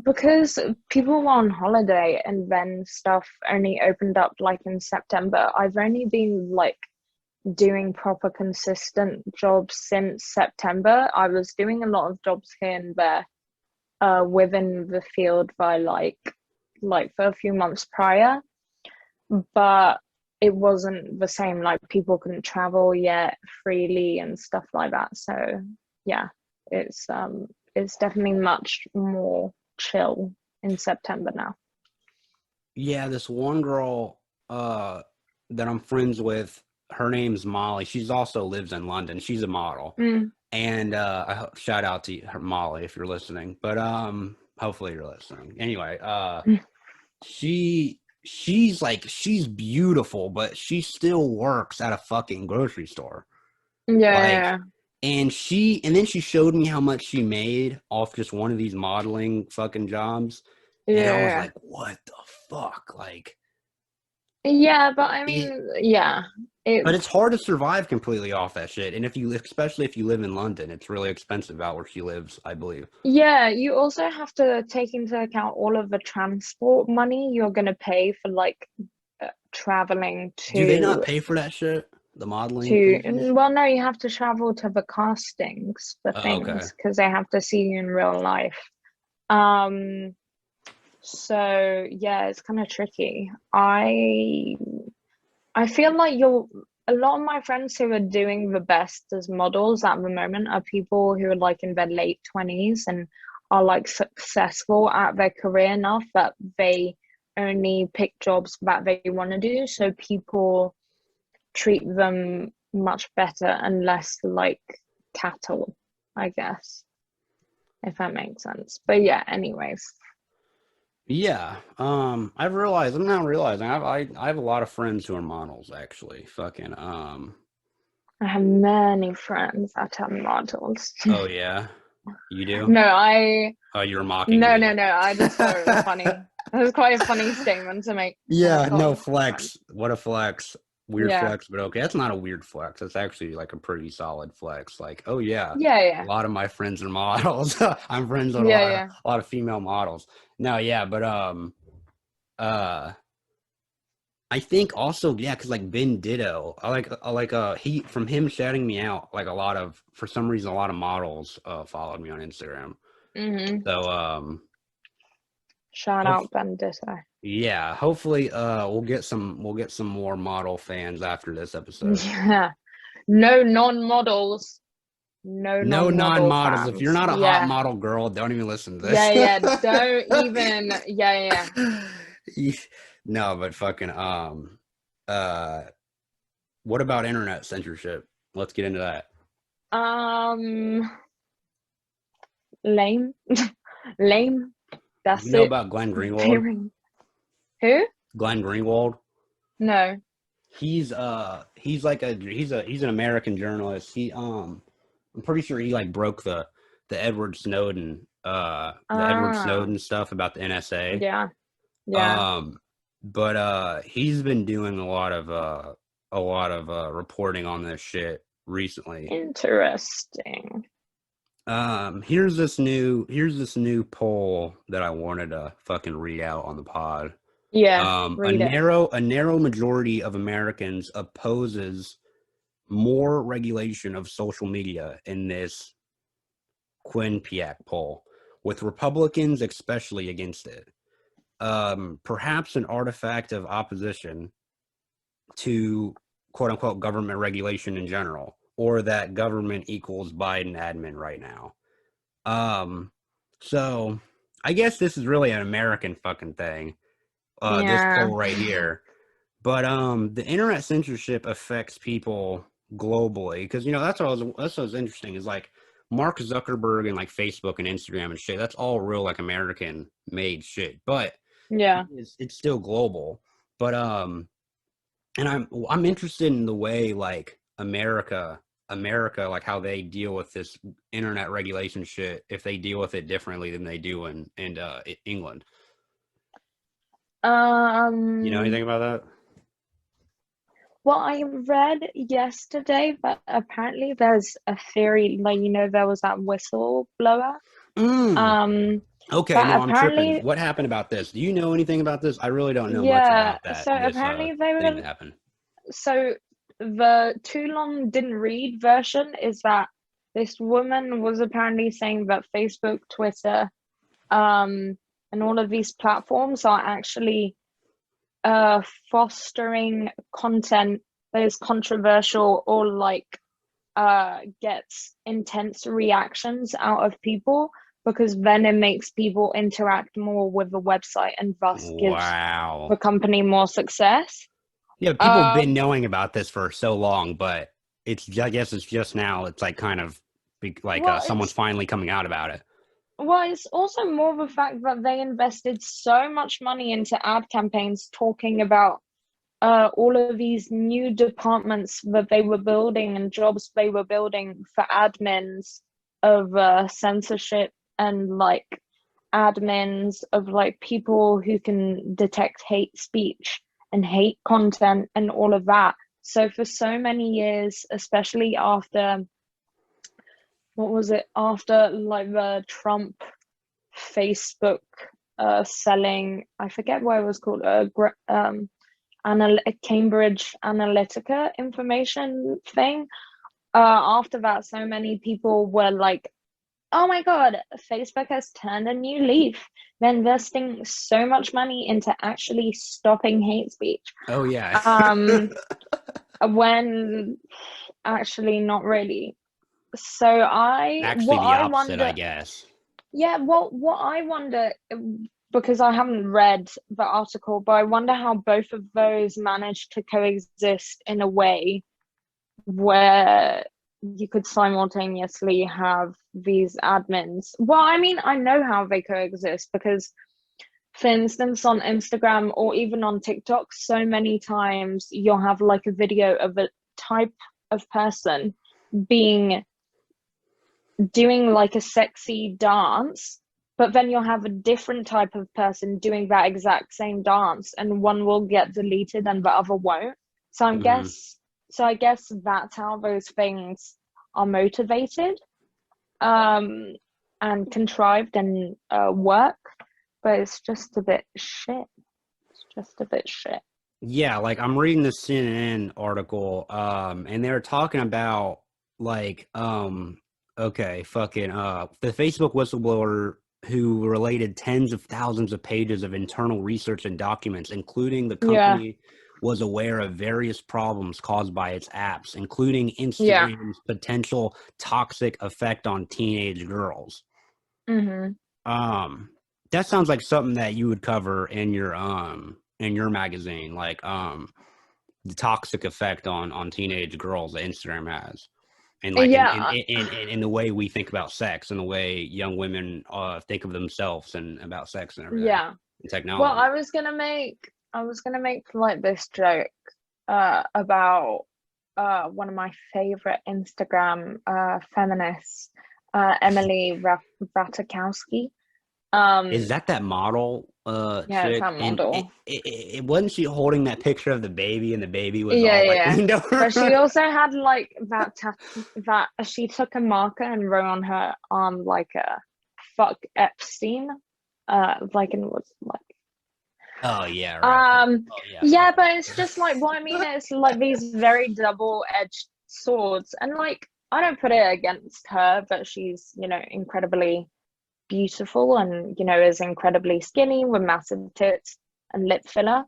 because people were on holiday and then stuff only opened up like in September, I've only been like doing proper consistent jobs since September. I was doing a lot of jobs here and there within the field by like for a few months prior, but it wasn't the same. Like, people couldn't travel yet freely and stuff like that. So yeah, it's definitely much more chill in September now. Yeah, this one girl that I'm friends with, her name's Molly. She's also lives in London. She's a model. And shout out to her, Molly, if you're listening. But hopefully you're listening. Anyway, she's beautiful, but she still works at a fucking grocery store. Yeah. And then she showed me how much she made off just one of these modeling fucking jobs. Yeah. And I was like, what the fuck? Like, yeah, but I mean, but it's hard to survive completely off that shit. And especially if you live in London, it's really expensive out where she lives, I believe. Yeah, you also have to take into account all of the transport money you're gonna pay for like traveling to. Do they not pay for that shit? The modeling? Well, no, you have to travel to the castings for things because they have to see you in real life. So yeah, it's kind of tricky. I feel like a lot of my friends who are doing the best as models at the moment are people who are like in their late 20s and are like successful at their career enough that they only pick jobs that they want to do. So people treat them much better and less like cattle, I guess, if that makes sense. But yeah, anyways. Yeah, I'm now realizing I have a lot of friends who are models, actually. Fucking I have many friends that are models. Oh yeah, you do? No, Oh, you were mocking no, me. no. I just thought it was funny. It was quite a funny statement to make. Yeah, no flex. What a flex. Weird flex, but okay. That's not a weird flex. That's actually like a pretty solid flex. Like, oh yeah. Yeah. A lot of my friends are models. I'm friends with a lot of female models. No, yeah, but I think also, because like Ben Ditto, from him shouting me out, like for some reason a lot of models followed me on Instagram. So shout out Ben Ditto. Yeah, hopefully we'll get some more model fans after this episode. Yeah. No non-models. No non-models. fans. If you're not a hot model girl, don't even listen to this. Yeah, don't even. Yeah. No, but fucking What about internet censorship? Let's get into that. Lame. Lame. You That's know it. about Glenn Greenwald? Very. Who? Glenn Greenwald. No. He's like he's an American journalist. I'm pretty sure he like broke the Edward Snowden Ah. stuff about the NSA. Yeah. Yeah. But he's been doing a lot of reporting on this shit recently. Interesting. Here's this new poll that I wanted to fucking read out on the pod. Yeah. A Read it. narrow majority of Americans opposes more regulation of social media in this Quinnipiac poll, with Republicans especially against it. Perhaps an artifact of opposition to quote unquote government regulation in general, or that government equals Biden admin right now. So I guess this is really an American fucking thing. This Yeah. poll right here. But the internet censorship affects people globally, because that's what was interesting is like Mark Zuckerberg and like Facebook and Instagram and shit. That's all real like American made shit, but Yeah. it's still global. But and I'm interested in the way like America like how they deal with this internet regulation shit, if they deal with it differently than they do in England. You know anything about that? Well, I read yesterday that apparently there's a theory, like there was that whistleblower. Okay, But no, I'm apparently, tripping. What happened about this? Do you know anything about this? I really don't know much yeah. about that. So This apparently they thing were. that happened. So the too long didn't read version is that this woman was apparently saying that Facebook, Twitter, and all of these platforms are actually fostering content that is controversial or like gets intense reactions out of people, because then it makes people interact more with the website and thus gives Wow. the company more success. Yeah, people have been knowing about this for so long, but I guess it's just now. It's like kind of like someone's finally coming out about it. Well, it's also more the fact that they invested so much money into ad campaigns talking about all of these new departments that they were building and jobs they were building for admins of censorship, and like admins of like people who can detect hate speech and hate content and all of that. So for so many years, especially after after like the Trump Facebook selling, I forget what it was called, Cambridge Analytica information thing. After that, so many people were like, oh my God, Facebook has turned a new leaf. They're investing so much money into actually stopping hate speech. Oh yeah. When actually not really. So Actually, the opposite, I guess. Yeah, well, what I wonder, because I haven't read the article, but I wonder how both of those managed to coexist in a way where you could simultaneously have these admins. Well, I mean, I know how they coexist because, for instance, on Instagram or even on TikTok, so many times you'll have like a video of a type of person doing like a sexy dance, but then you'll have a different type of person doing that exact same dance, and one will get deleted and the other won't. So I guess that's how those things are motivated and contrived and work. But it's just a bit shit. It's just a bit shit. Yeah, like I'm reading the CNN article, and they're talking about like okay, fucking the Facebook whistleblower who related tens of thousands of pages of internal research and documents, including the company was aware of various problems caused by its apps, including Instagram's potential toxic effect on teenage girls. That sounds like something that you would cover in your magazine, like the toxic effect on teenage girls that Instagram has. And in the way we think about sex and the way young women think of themselves and about sex and everything. Yeah. And technology. Well, I was gonna make like this joke about one of my favorite Instagram feminists, Emily Ratajkowski. Is that model? Yeah, it's Chick? that And model. it wasn't she holding that picture of the baby, and the baby was Yeah, all like yeah. leaned over. But she also had like that she took a marker and wrote on her arm like a "fuck Epstein," like and was like. Oh yeah, right. Oh, Yeah, but it's just like what I mean. It's like these very double-edged swords, and like I don't put it against her, but she's incredibly beautiful and is incredibly skinny with massive tits and lip filler.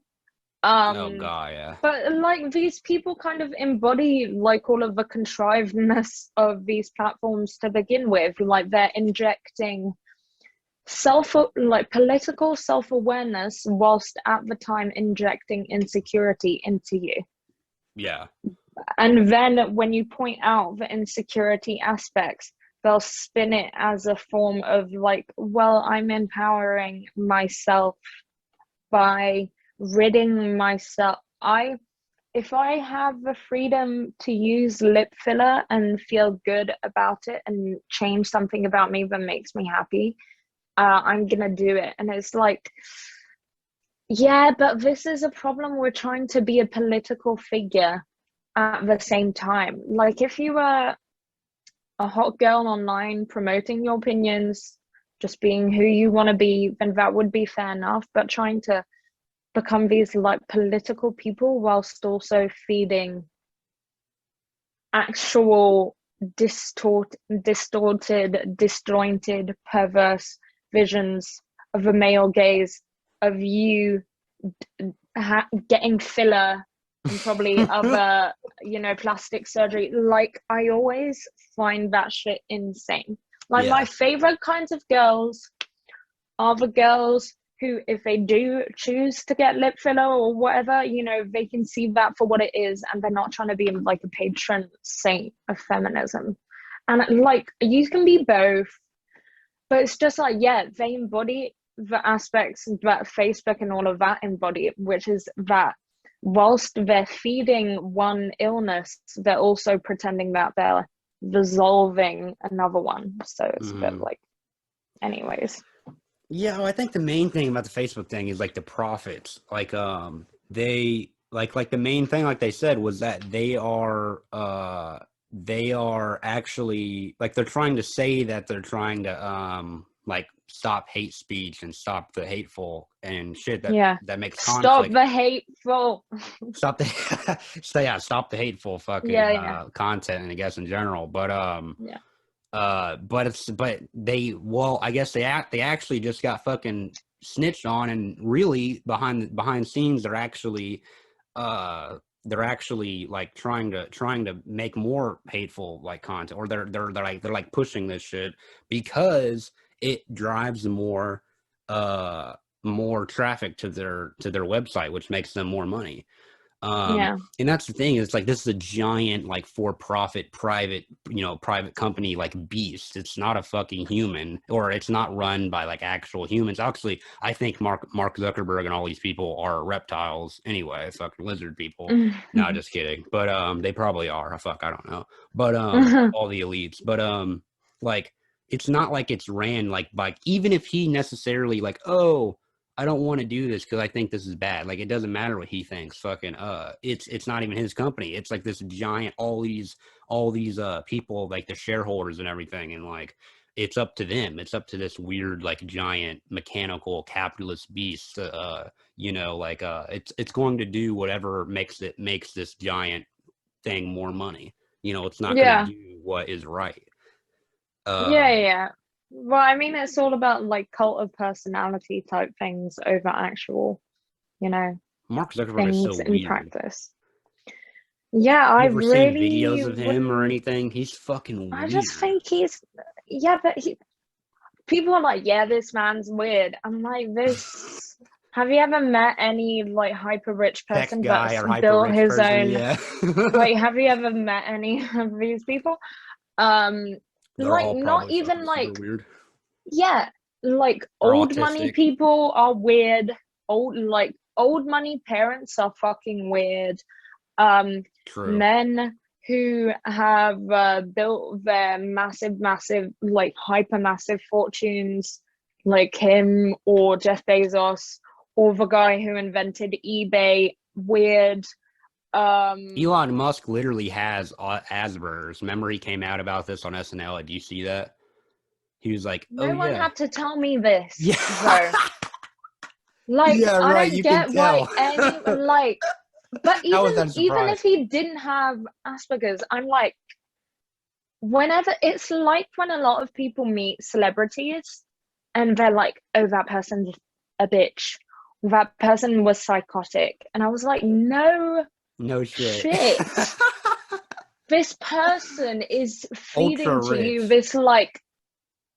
oh god, yeah. But like these people kind of embody like all of the contrivedness of these platforms to begin with. Like they're injecting political self-awareness whilst at the time injecting insecurity into you. Yeah. And then when you point out the insecurity aspects, they'll spin it as a form of like, well, I'm empowering myself by ridding myself. If I have the freedom to use lip filler and feel good about it and change something about me that makes me happy, I'm gonna do it. And it's like, yeah, but this is a problem. We're trying to be a political figure at the same time. Like if you were a hot girl online promoting your opinions, just being who you want to be, then that would be fair enough. But trying to become these like political people whilst also feeding actual distorted, disjointed, perverse visions of a male gaze, of you getting filler and probably other plastic surgery. Like I always find that shit insane. Like my favorite kinds of girls are the girls who, if they do choose to get lip filler or whatever, they can see that for what it is, and they're not trying to be like a patron saint of feminism. And like you can be both, but it's just like, yeah, they embody the aspects that Facebook and all of that embody, which is that whilst they're feeding one illness, they're also pretending that they're resolving another one. So it's a bit like, anyways. Yeah, well, I think the main thing about the Facebook thing is like the profits. Like they like the main thing, like they said, was that they are actually like they're trying to say that they're trying to like stop hate speech and stop the hateful and shit that makes conflict. Stop the hateful. Stop the stop the hateful fucking content, and I guess in general. But but I guess they actually just got fucking snitched on, and really behind scenes they're actually like trying to make more hateful like content, or they're like pushing this shit because it drives more traffic to their website, which makes them more money. And that's the thing, it's like this is a giant like for-profit private company like beast. It's not a fucking human, or it's not run by like actual humans. Actually, I think Mark Zuckerberg and all these people are reptiles anyway, fucking lizard people. No, just kidding. But they probably are. Fuck, I don't know. But all the elites. But like it's not like it's ran like by, even if he necessarily like, oh, I don't want to do this because I think this is bad. Like, it doesn't matter what he thinks. Fucking, it's not even his company. It's like this giant, all these people, like the shareholders and everything, and like, it's up to them. It's up to this weird, like, giant mechanical capitalist beast. It's going to do whatever makes this giant thing more money. It's not going to do what is right. Well, I mean, it's all about like cult of personality type things over actual, Mark Zuckerberg is so in weird. practice. Yeah, I ever really seen videos of him or anything? He's fucking weird. I just think but people are like, yeah, this man's weird. I'm like, this Have you ever met any like hyper rich Tech person guy that's or hyper built rich his person, own? yeah. Wait, have you ever met any of these people? Um, They're like all not probably even fucking super like, weird. yeah, like Or old money autistic. people are weird. Old money parents are fucking weird. Um, True. Men who have built their massive, like hyper massive fortunes, like him or Jeff Bezos or the guy who invented eBay, weird. Um, Elon Musk literally has Asperger's. Remember he came out about this on SNL. Do you see that? He was like, "Oh no one yeah, had to tell me this, yeah, though. Like, yeah, I right. don't You can get why tell." any like, but I was even if unsurprised. he didn't have Asperger's, I'm like, whenever it's like when a lot of people meet celebrities and they're like, oh, that person's a bitch, that person was psychotic, and I was like, no No shit. shit, this person is Ultra feeding to you rich. this like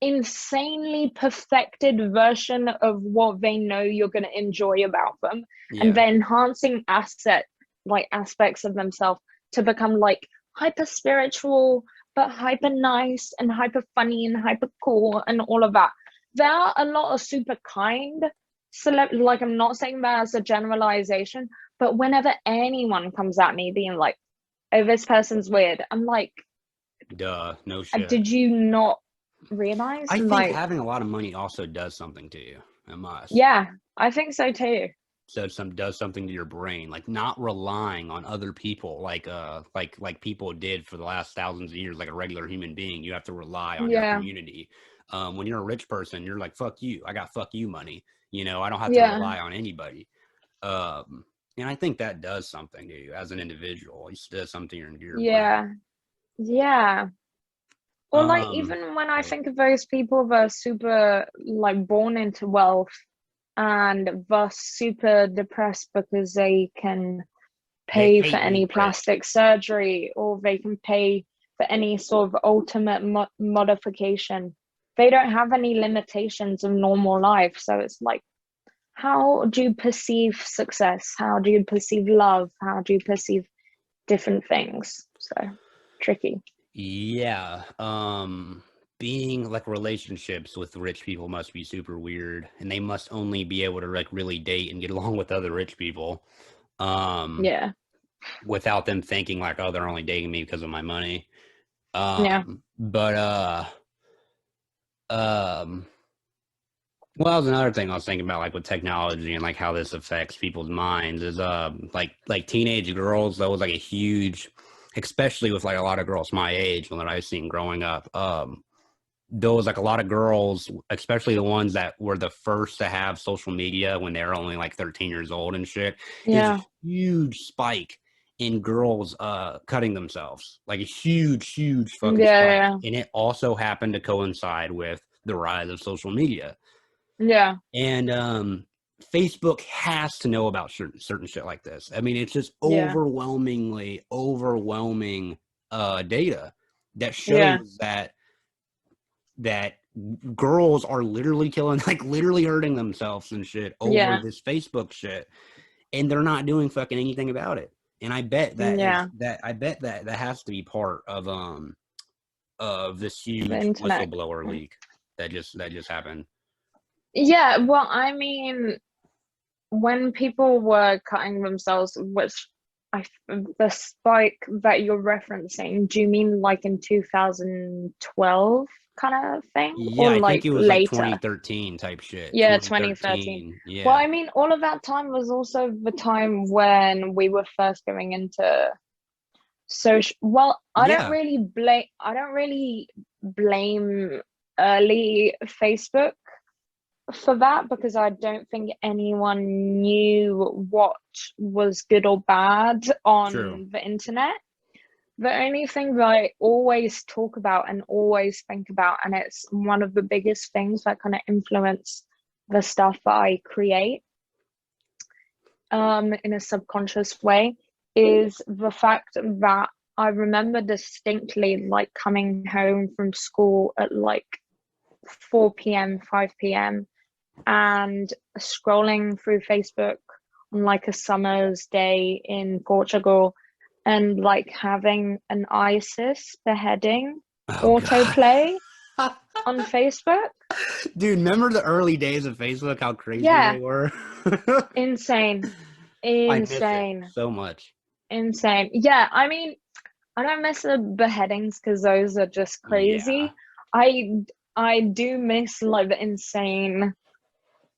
insanely perfected version of what they know you're going to enjoy about them, and Yeah, they're enhancing aspects of themselves to become like hyper spiritual but hyper nice and hyper funny and hyper cool and all of that. There are a lot of super kind like, I'm not saying that as a generalization, but whenever anyone comes at me being like, oh, this person's weird, I'm like, duh. No shit. did you not realize? I think Like, having a lot of money also does something to you. It must. yeah, I think so too. So some does something to your brain, like not relying on other people, like people did for the last thousands of years, like a regular human being. You have to rely on your Yeah, community. When you're a rich person, you're like, fuck you, I got fuck you money. I don't have to yeah, rely on anybody. And I think that does something to you as an individual. It does something to your brain. yeah, yeah. Or like Um, even when I but think of those people that are super like born into wealth and thus super depressed because they can they pay for hate any being rich. plastic surgery or they can pay for any sort of ultimate modification. They don't have any limitations of normal life. So it's like, how do you perceive success? How do you perceive love? How do you perceive different things? So tricky. Yeah. Being like relationships with rich people must be super weird, and they must only be able to like really date and get along with other rich people. Um, Yeah. Without them thinking like, oh, they're only dating me because of my money. Yeah. But um, well, that was another thing I was thinking about, like with technology and like how this affects people's minds is like teenage girls. That was like a huge, especially with like a lot of girls my age and that I've seen growing up. There was like a lot of girls, especially the ones that were the first to have social media when they were only like 13 years old and shit. It was a Yeah. huge spike in girls cutting themselves, like a huge Yeah. fucking spike. Yeah. And it also happened to coincide with the rise of social media. Yeah. And Facebook has to know about certain shit like this. I mean, it's just Yeah. overwhelming data that Yeah. shows that girls are literally killing, like literally hurting themselves and shit over Yeah. this Facebook shit, and they're not doing fucking anything about it. And I bet Yeah. that has to be part of this The huge internet. whistleblower leak that just happened. Yeah. Well, I mean, when people were cutting themselves, which the spike that you're referencing, do you mean like in 2012 kind of thing Yeah, or I think like it was like later? 2013 type shit. Yeah, 2013. 2013. Well, Yeah. I mean, all of that time was also the time when we were first going into social. Well, Yeah. I don't really blame early Facebook for that because I don't think anyone knew what was good or bad True. on the internet. The only thing that I always talk about and always think about, and it's one of the biggest things that kind of influence the stuff that I create in a subconscious way, is the fact that I remember distinctly like coming home from school at like 4 p.m., 5 p.m., and scrolling through Facebook on like a summer's day in Portugal and like having an ISIS beheading Oh God. autoplay on Facebook. Dude, remember the early days of Facebook, how crazy Yeah, they were? insane. I miss it Insane. so much. Insane. Yeah, I mean, I don't miss the beheadings because those are just Yeah. crazy. I I do miss like the insane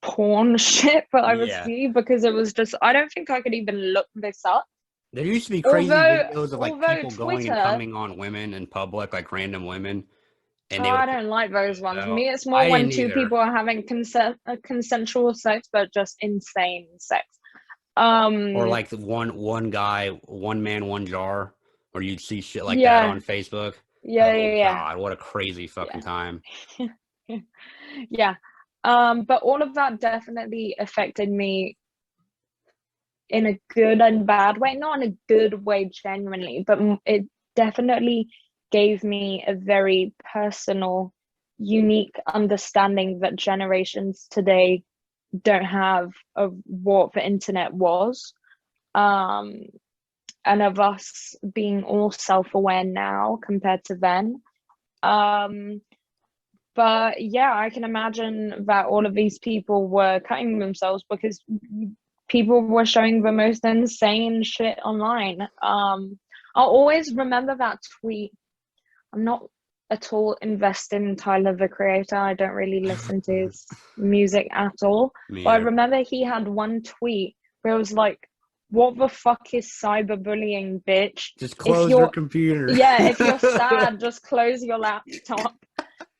porn shit that I would Yeah. see because it was just I don't think I could even look this up. There used to be crazy Although videos of like although people going and Twitter, coming on women in public, like random women, oh, and they would I put don't like those ones. out. Me, it's more I when didn't two either. people are having consensual sex, but just insane sex. Or Um, like the one guy, one man, one jar, or you'd see shit like that yeah, on Facebook. yeah, Oh yeah, God, what a crazy fucking yeah, time. yeah. Yeah. But all of that definitely affected me in a good and bad way, not in a good way genuinely, but it definitely gave me a very personal, unique understanding that generations today don't have of what the internet was. Um, and of us being all self-aware now compared to then. Um, but yeah, I can imagine that all of these people were cutting themselves because people were showing the most insane shit online. I'll always remember that tweet. I'm not at all invested in Tyler the Creator. I don't really listen to his music at all. Me But I either. remember he had one tweet where it was like, what the fuck is cyberbullying, bitch? Just If close your you're, computer. yeah, if you're sad, just close your laptop.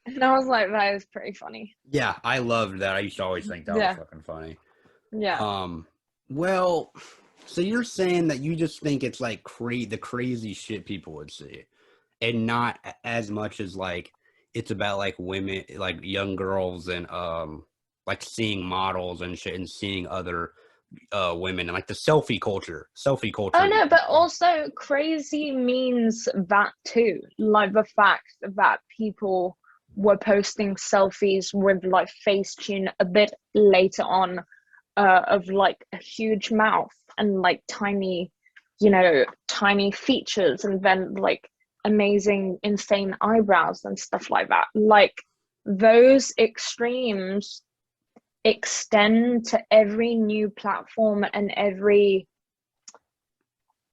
And I was like, that is pretty funny. Yeah, I loved that. I used to always think that was Yeah, fucking funny. yeah. Um, well, so you're saying that you just think it's like the crazy shit people would see, and not as much as like it's about like women, like young girls, and like seeing models and shit, and seeing other women, and like the selfie culture. Oh no, but also crazy means that too. Like the fact that people were posting selfies with like Facetune a bit later on, of like a huge mouth and like tiny, tiny features, and then like amazing, insane eyebrows and stuff like that. Like those extremes extend to every new platform and every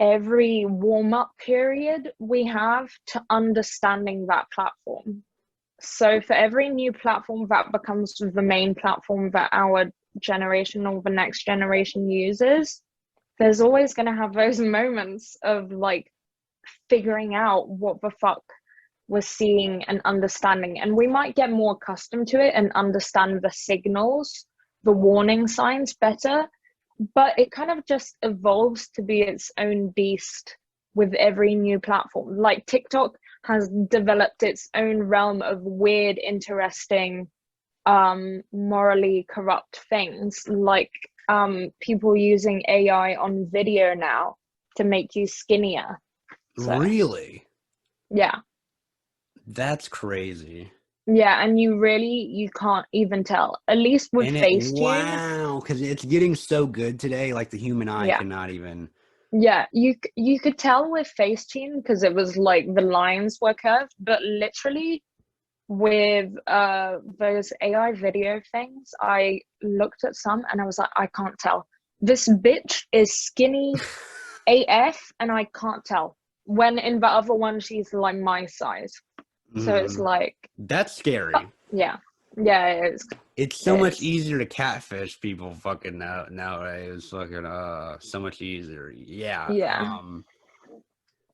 warm up period we have to understanding that platform. So for every new platform that becomes the main platform that our generation or the next generation uses, there's always going to have those moments of like figuring out what the fuck we're seeing and understanding. And we might get more accustomed to it and understand the signals, the warning signs better, but it kind of just evolves to be its own beast with every new platform. Like TikTok has developed its own realm of weird, interesting, morally corrupt things, like people using AI on video now to make you skinnier. So Really, yeah. that's crazy. Yeah, and you can't even tell. At least with And it Facetune, wow, because it's getting so good today. Like the human eye yeah. cannot even. Yeah, you could tell with Facetune because it was like the lines were curved, but literally with those AI video things, I looked at some and I was like, I can't tell. This bitch is skinny AF and I can't tell. When in the other one she's like my size. So it's Mhm. like, That's but scary. yeah. Yeah, it is. It's so It much is. easier to catfish people fucking nowadays. Fucking so much easier. Yeah. Yeah.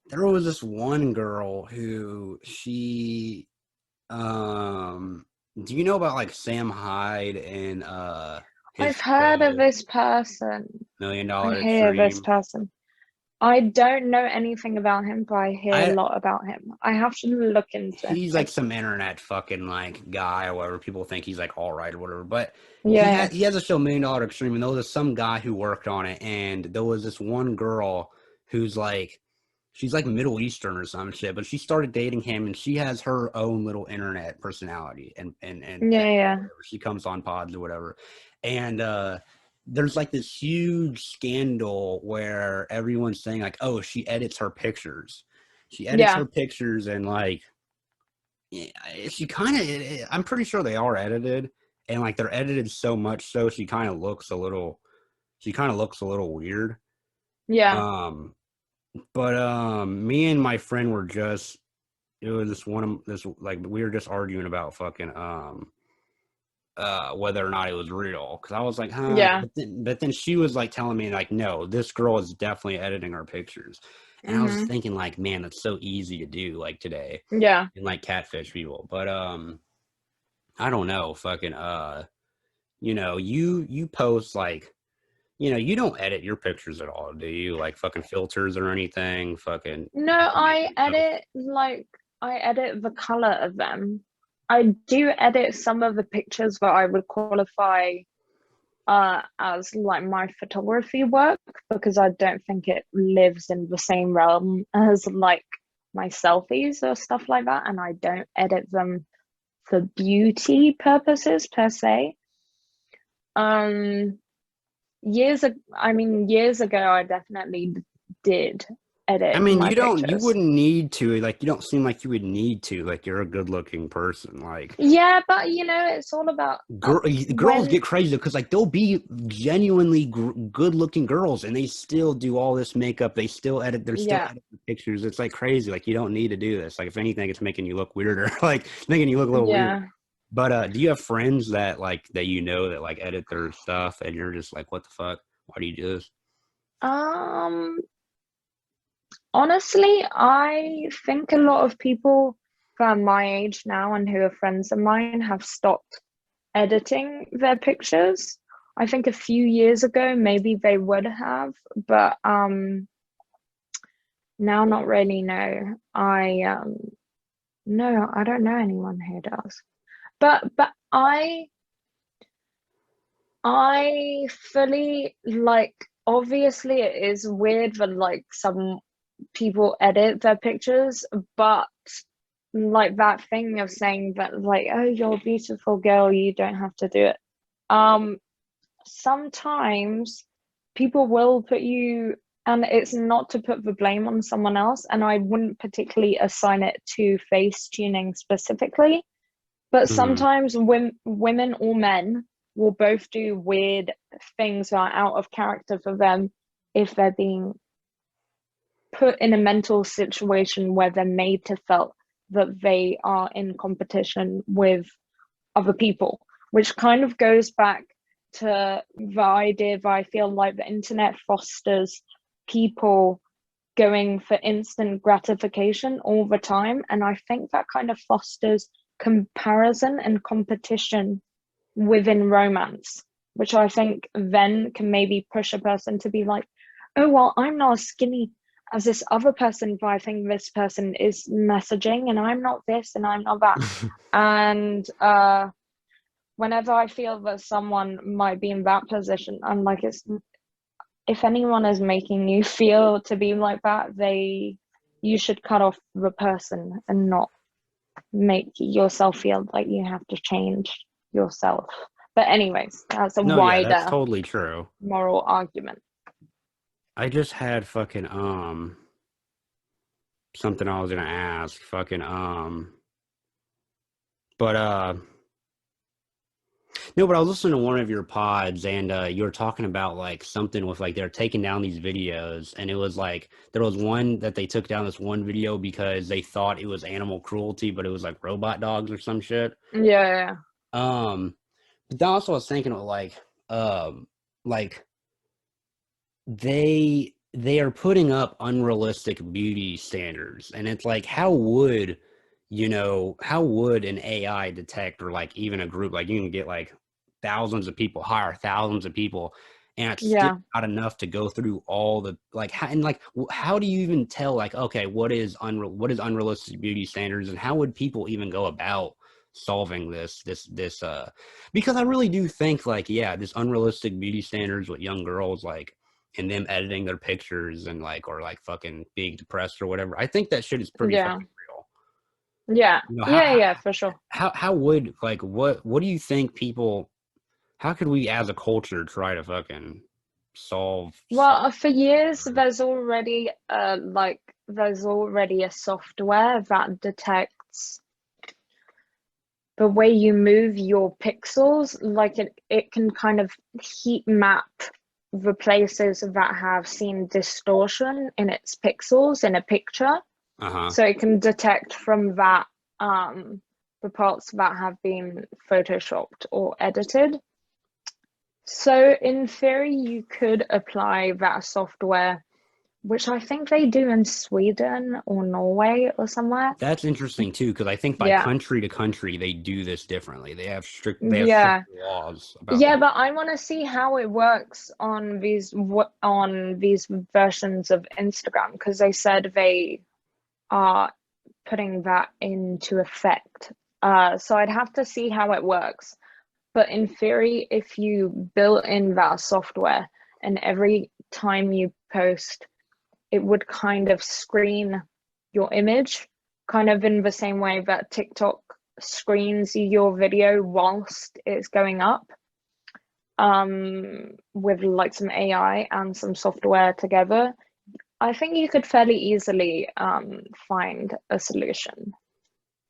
There was this one girl who she do you know about like Sam Hyde and his I've heard of show this person. Million I Dollar hear this Extreme? person. I don't know anything about him, but I hear a I lot about him. I have to look into He's him. like some internet fucking like guy or whatever. People think he's like all right or whatever. But Yeah, he has a show Million Dollar Extreme, and there was some guy who worked on it, and there was this one girl who's like She's like Middle Eastern or some shit, but she started dating him, and she has her own little internet personality and Yeah, yeah. whatever. She comes on pods or whatever, and there's like this huge scandal where everyone's saying like, oh, she edits her pictures. She edits Yeah. her pictures and like she kind of. I'm pretty sure they are edited, and like they're edited so much so she kind of looks a little. She kind of looks a little weird. Yeah. But me and my friend were just. It was this one of this like we were just arguing about fucking whether or not it was real, because I was like, huh, Yeah. but then she was like telling me like, no, this girl is definitely editing her pictures, and I was just Mhm. thinking like, man, it's so easy to do like today Yeah. and like catfish people, but I don't know, fucking you know, you post like, you know, you don't edit your pictures at all, do you? Like fucking filters or anything, fucking. No, I edit the color of them. I do edit some of the pictures that I would qualify as like my photography work, because I don't think it lives in the same realm as like my selfies or stuff like that, and I don't edit them for beauty purposes per se. Um years ago I definitely did I edit mean, my you pictures. wouldn't need to, like, you don't seem like you would need to, like, you're a good looking person. Like, Yeah, but you know, it's all about girls when get crazy because, like, they'll be genuinely good looking girls and they still do all this makeup. They still edit, they're still yeah. editing pictures. It's like crazy. Like, you don't need to do this. Like, if anything, it's making you look weirder, like, making you look a little weird. Yeah. But, do you have friends that, like, that you know that, like, edit their stuff and you're just like, what the fuck? Why do you do this? Um, Honestly, I think a lot of people from my age now and who are friends of mine have stopped editing their pictures. I think a few years ago maybe they would have, but now not really, no. No, I don't know anyone who does. But I fully like, obviously it is weird that like some people edit their pictures, but like that thing of saying that like, oh, you're a beautiful girl, you don't have to do it. Um, Sometimes people will put you, and it's not to put the blame on someone else, and I wouldn't particularly assign it to face tuning specifically, but Mm-hmm. sometimes women or men will both do weird things that are out of character for them if they're being put in a mental situation where they're made to feel that they are in competition with other people, which kind of goes back to the idea that I feel like the internet fosters people going for instant gratification all the time. And I think that kind of fosters comparison and competition within romance, which I think then can maybe push a person to be like, oh, well, I'm not as skinny as this other person, but I think this person is messaging, and I'm not this and I'm not that. And whenever I feel that someone might be in that position, I'm like, it's, if anyone is making you feel to be like that, you should cut off the person and not make yourself feel like you have to change yourself. But anyways, that's a No, yeah, that's wider totally true. moral argument. I just had fucking something I was gonna ask. Fucking but no, but I was listening to one of your pods and you were talking about like something with like they're taking down these videos, and it was like there was one that they took down this one video because they thought it was animal cruelty, but it was like robot dogs or some shit. Yeah, Um but then also I was thinking of like they are putting up unrealistic beauty standards, and it's like how would how would an AI detect, or like even a group, like you can get like thousands of people, hire thousands of people, and it's still yeah, not enough to go through all the like and like how do you even tell like, okay, what is unrealistic beauty standards, and how would people even go about solving this because I really do think like, yeah, this unrealistic beauty standards with young girls, like and them editing their pictures and like, or like fucking being depressed or whatever. I think that shit is pretty Yeah. fucking real. Yeah. You know, Yeah, for sure. how would, like, what do you think people, how could we as a culture try to fucking solve? Well, for years there's already there's already a software that detects the way you move your pixels. Like it can kind of heat map the places that have seen distortion in its pixels in a picture. So it can detect from that the parts that have been photoshopped or edited. So in theory, you could apply that software, which I think they do in Sweden or Norway or somewhere. That's interesting too, because I think by Yeah. country to country they do this differently. They have strict Yeah. laws about Yeah, but I want to see how it works on these versions of Instagram, because they said they are putting that into effect. So I'd have to see how it works. But in theory, if you built in that software and every time you post, it would kind of screen your image, kind of in the same way that TikTok screens your video whilst it's going up, with like some AI and some software together. I think you could fairly easily find a solution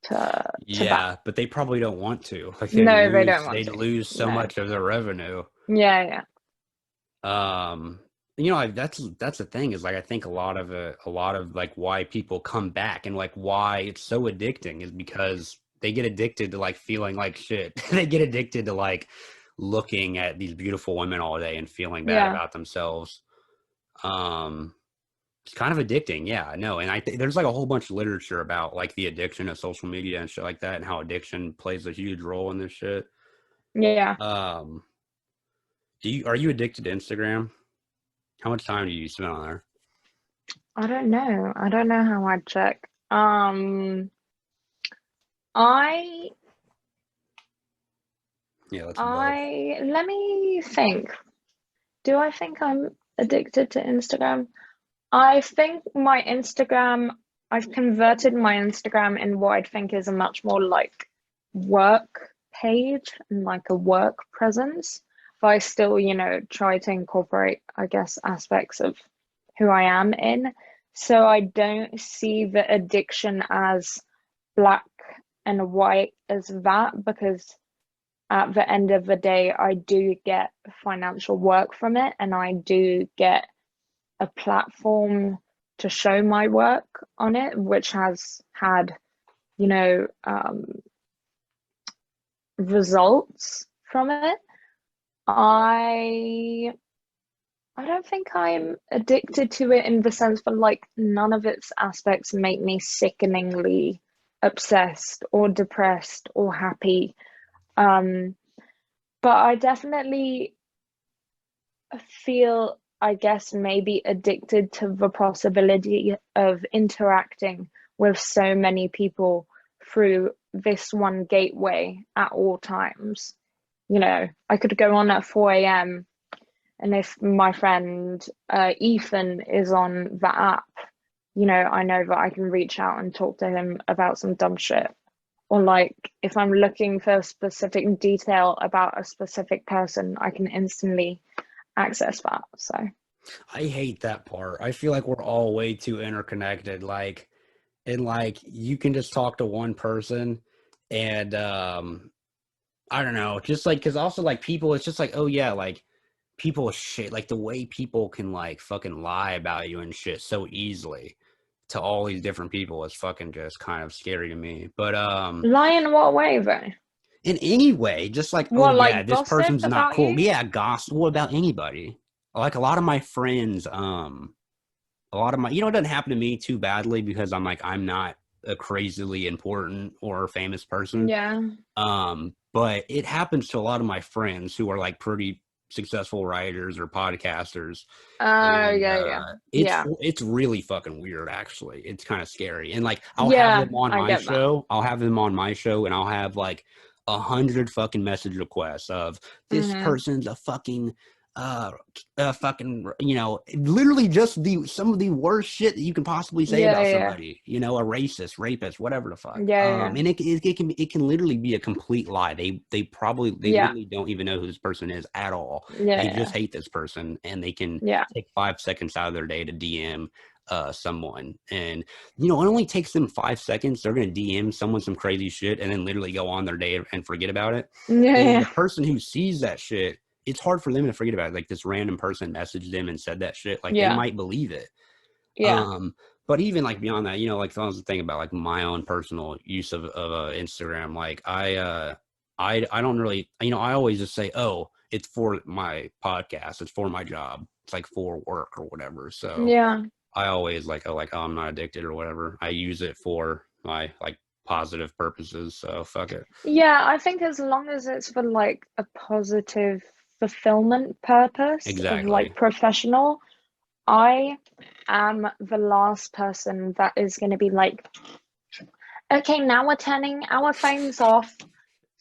to that. but they probably don't want to. Like No, they don't want they'd to. lose so No. much of their revenue. Yeah. You know, that's the thing, is like, I think a lot of like why people come back and like why it's so addicting is because they get addicted to like feeling like shit. They get addicted to like looking at these beautiful women all day and feeling bad about themselves. It's kind of addicting. Yeah, I know. And I think there's like a whole bunch of literature about like the addiction of social media and shit like that, and how addiction plays a huge role in this shit. Yeah. Are you addicted to Instagram? How much time do you spend on there? I don't know. I don't know how I'd check. Let me think. Do I think I'm addicted to Instagram? I think I've converted my Instagram in what I think is a much more like work page and like a work presence. But I still, try to incorporate, I guess, aspects of who I am in. So I don't see the addiction as black and white as that, because at the end of the day, I do get financial work from it, and I do get a platform to show my work on it, which has had, results from it. I don't think I'm addicted to it in the sense that like none of its aspects make me sickeningly obsessed or depressed or happy. But I definitely feel, I guess, maybe addicted to the possibility of interacting with so many people through this one gateway at all times. I could go on at 4 a.m. and if my friend Ethan is on the app, I know that I can reach out and talk to him about some dumb shit. Or like if I'm looking for a specific detail about a specific person, I can instantly access that. So I hate that part. I feel like we're all way too interconnected. Like, and like you can just talk to one person, and I don't know, just like, because also like people, it's just like, oh yeah, like people shit, like the way people can like fucking lie about you and shit so easily to all these different people is fucking just kind of scary to me. But lie in what way though? in any way, just like, What, oh yeah, like this gossip person's not about cool. you? Yeah, gossip. What about anybody? Like a lot of my friends, a lot of my, it doesn't happen to me too badly because I'm not a crazily important or famous person. Yeah. But it happens to a lot of my friends who are like pretty successful writers or podcasters. It's really fucking weird, actually. It's kind of scary. And like I'll have them on my show. I'll have them on my show, and I'll have like 100 fucking message requests of this person's a fucking fucking, you know, literally just some of the worst shit that you can possibly say about somebody, you know, a racist, rapist, whatever the fuck. And it can literally be a complete lie. They literally don't even know who this person is at all. They just hate this person, and they can take 5 seconds out of their day to DM someone, and you know, it only takes them 5 seconds. They're gonna DM someone some crazy shit and then literally go on their day and forget about it. And the person who sees that shit, it's hard for them to forget about it. Like, this random person messaged them and said that shit, like they might believe it. But even like beyond that, you know, like, I was thinking about like my own personal use of Instagram. Like, I don't really, you know, I always just say, oh, it's for my podcast, it's for my job, it's like for work or whatever. So I always like, oh, I'm not addicted or whatever. I use it for my like positive purposes. So fuck it. Yeah, I think as long as it's for like a positive fulfillment purpose of like professional, I am the last person that is going to be like, okay, now we're turning our phones off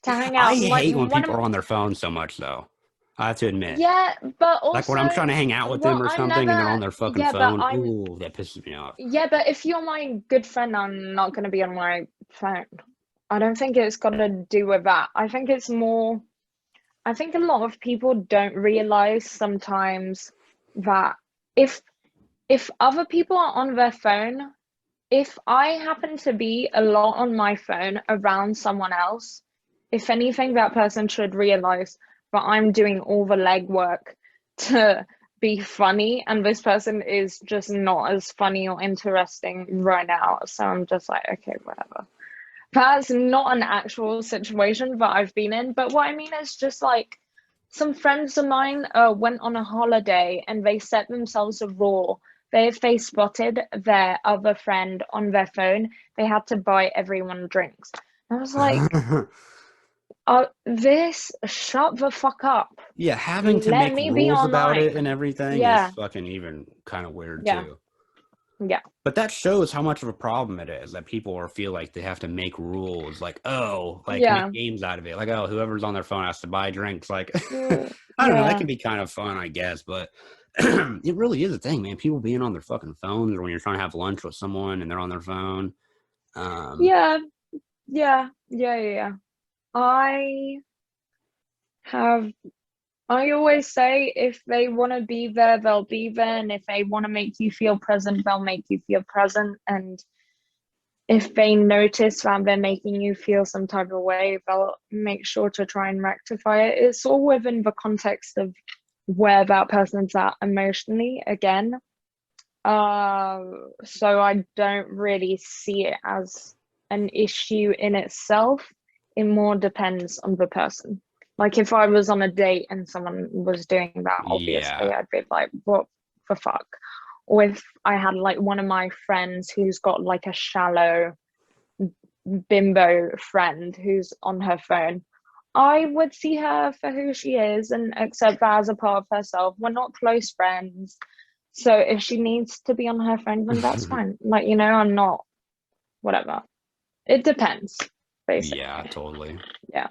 to hang out. I hate when people are on their phones so much, though. I have to admit. Yeah, but also, like when I'm trying to hang out with them or something, and they're on their fucking phone. Ooh, that pisses me off. Yeah, but if you're my good friend, I'm not going to be on my phone. I don't think it's got to do with that. I think it's more, I think a lot of people don't realize sometimes that if other people are on their phone, if I happen to be a lot on my phone around someone else, if anything, that person should realize that I'm doing all the legwork to be funny, and this person is just not as funny or interesting right now. So I'm just like, okay, whatever. That's not an actual situation that I've been in, but what I mean is just like, some friends of mine went on a holiday and they set themselves a rule. If they spotted their other friend on their phone, they had to buy everyone drinks. I was like, shut the fuck up. Yeah, having to make rules about it and everything is fucking even kind of weird too. Yeah. But that shows how much of a problem it is that people feel like they have to make rules, like, oh, like make games out of it. Like, oh, whoever's on their phone has to buy drinks. Like, I don't know, that can be kind of fun, I guess, but it really is a thing, man. People being on their fucking phones, or when you're trying to have lunch with someone and they're on their phone. Yeah. I always say, if they want to be there, they'll be there. And if they want to make you feel present, they'll make you feel present. And if they notice that they're making you feel some type of way, they'll make sure to try and rectify it. It's all within the context of where that person's at emotionally, again. So I don't really see it as an issue in itself. It more depends on the person. Like, if I was on a date and someone was doing that, obviously I'd be like, what the fuck? Or if I had like one of my friends who's got like a shallow bimbo friend who's on her phone, I would see her for who she is and accept that as a part of herself. We're not close friends. So if she needs to be on her phone, then that's fine. Like, you know, I'm not, whatever. It depends, basically. Yeah, totally. Yeah.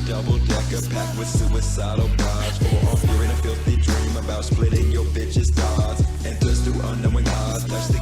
double-decker packed with suicidal brides. For all fear and a filthy dream about splitting your bitch's thighs. And just through unknowing odds, touch the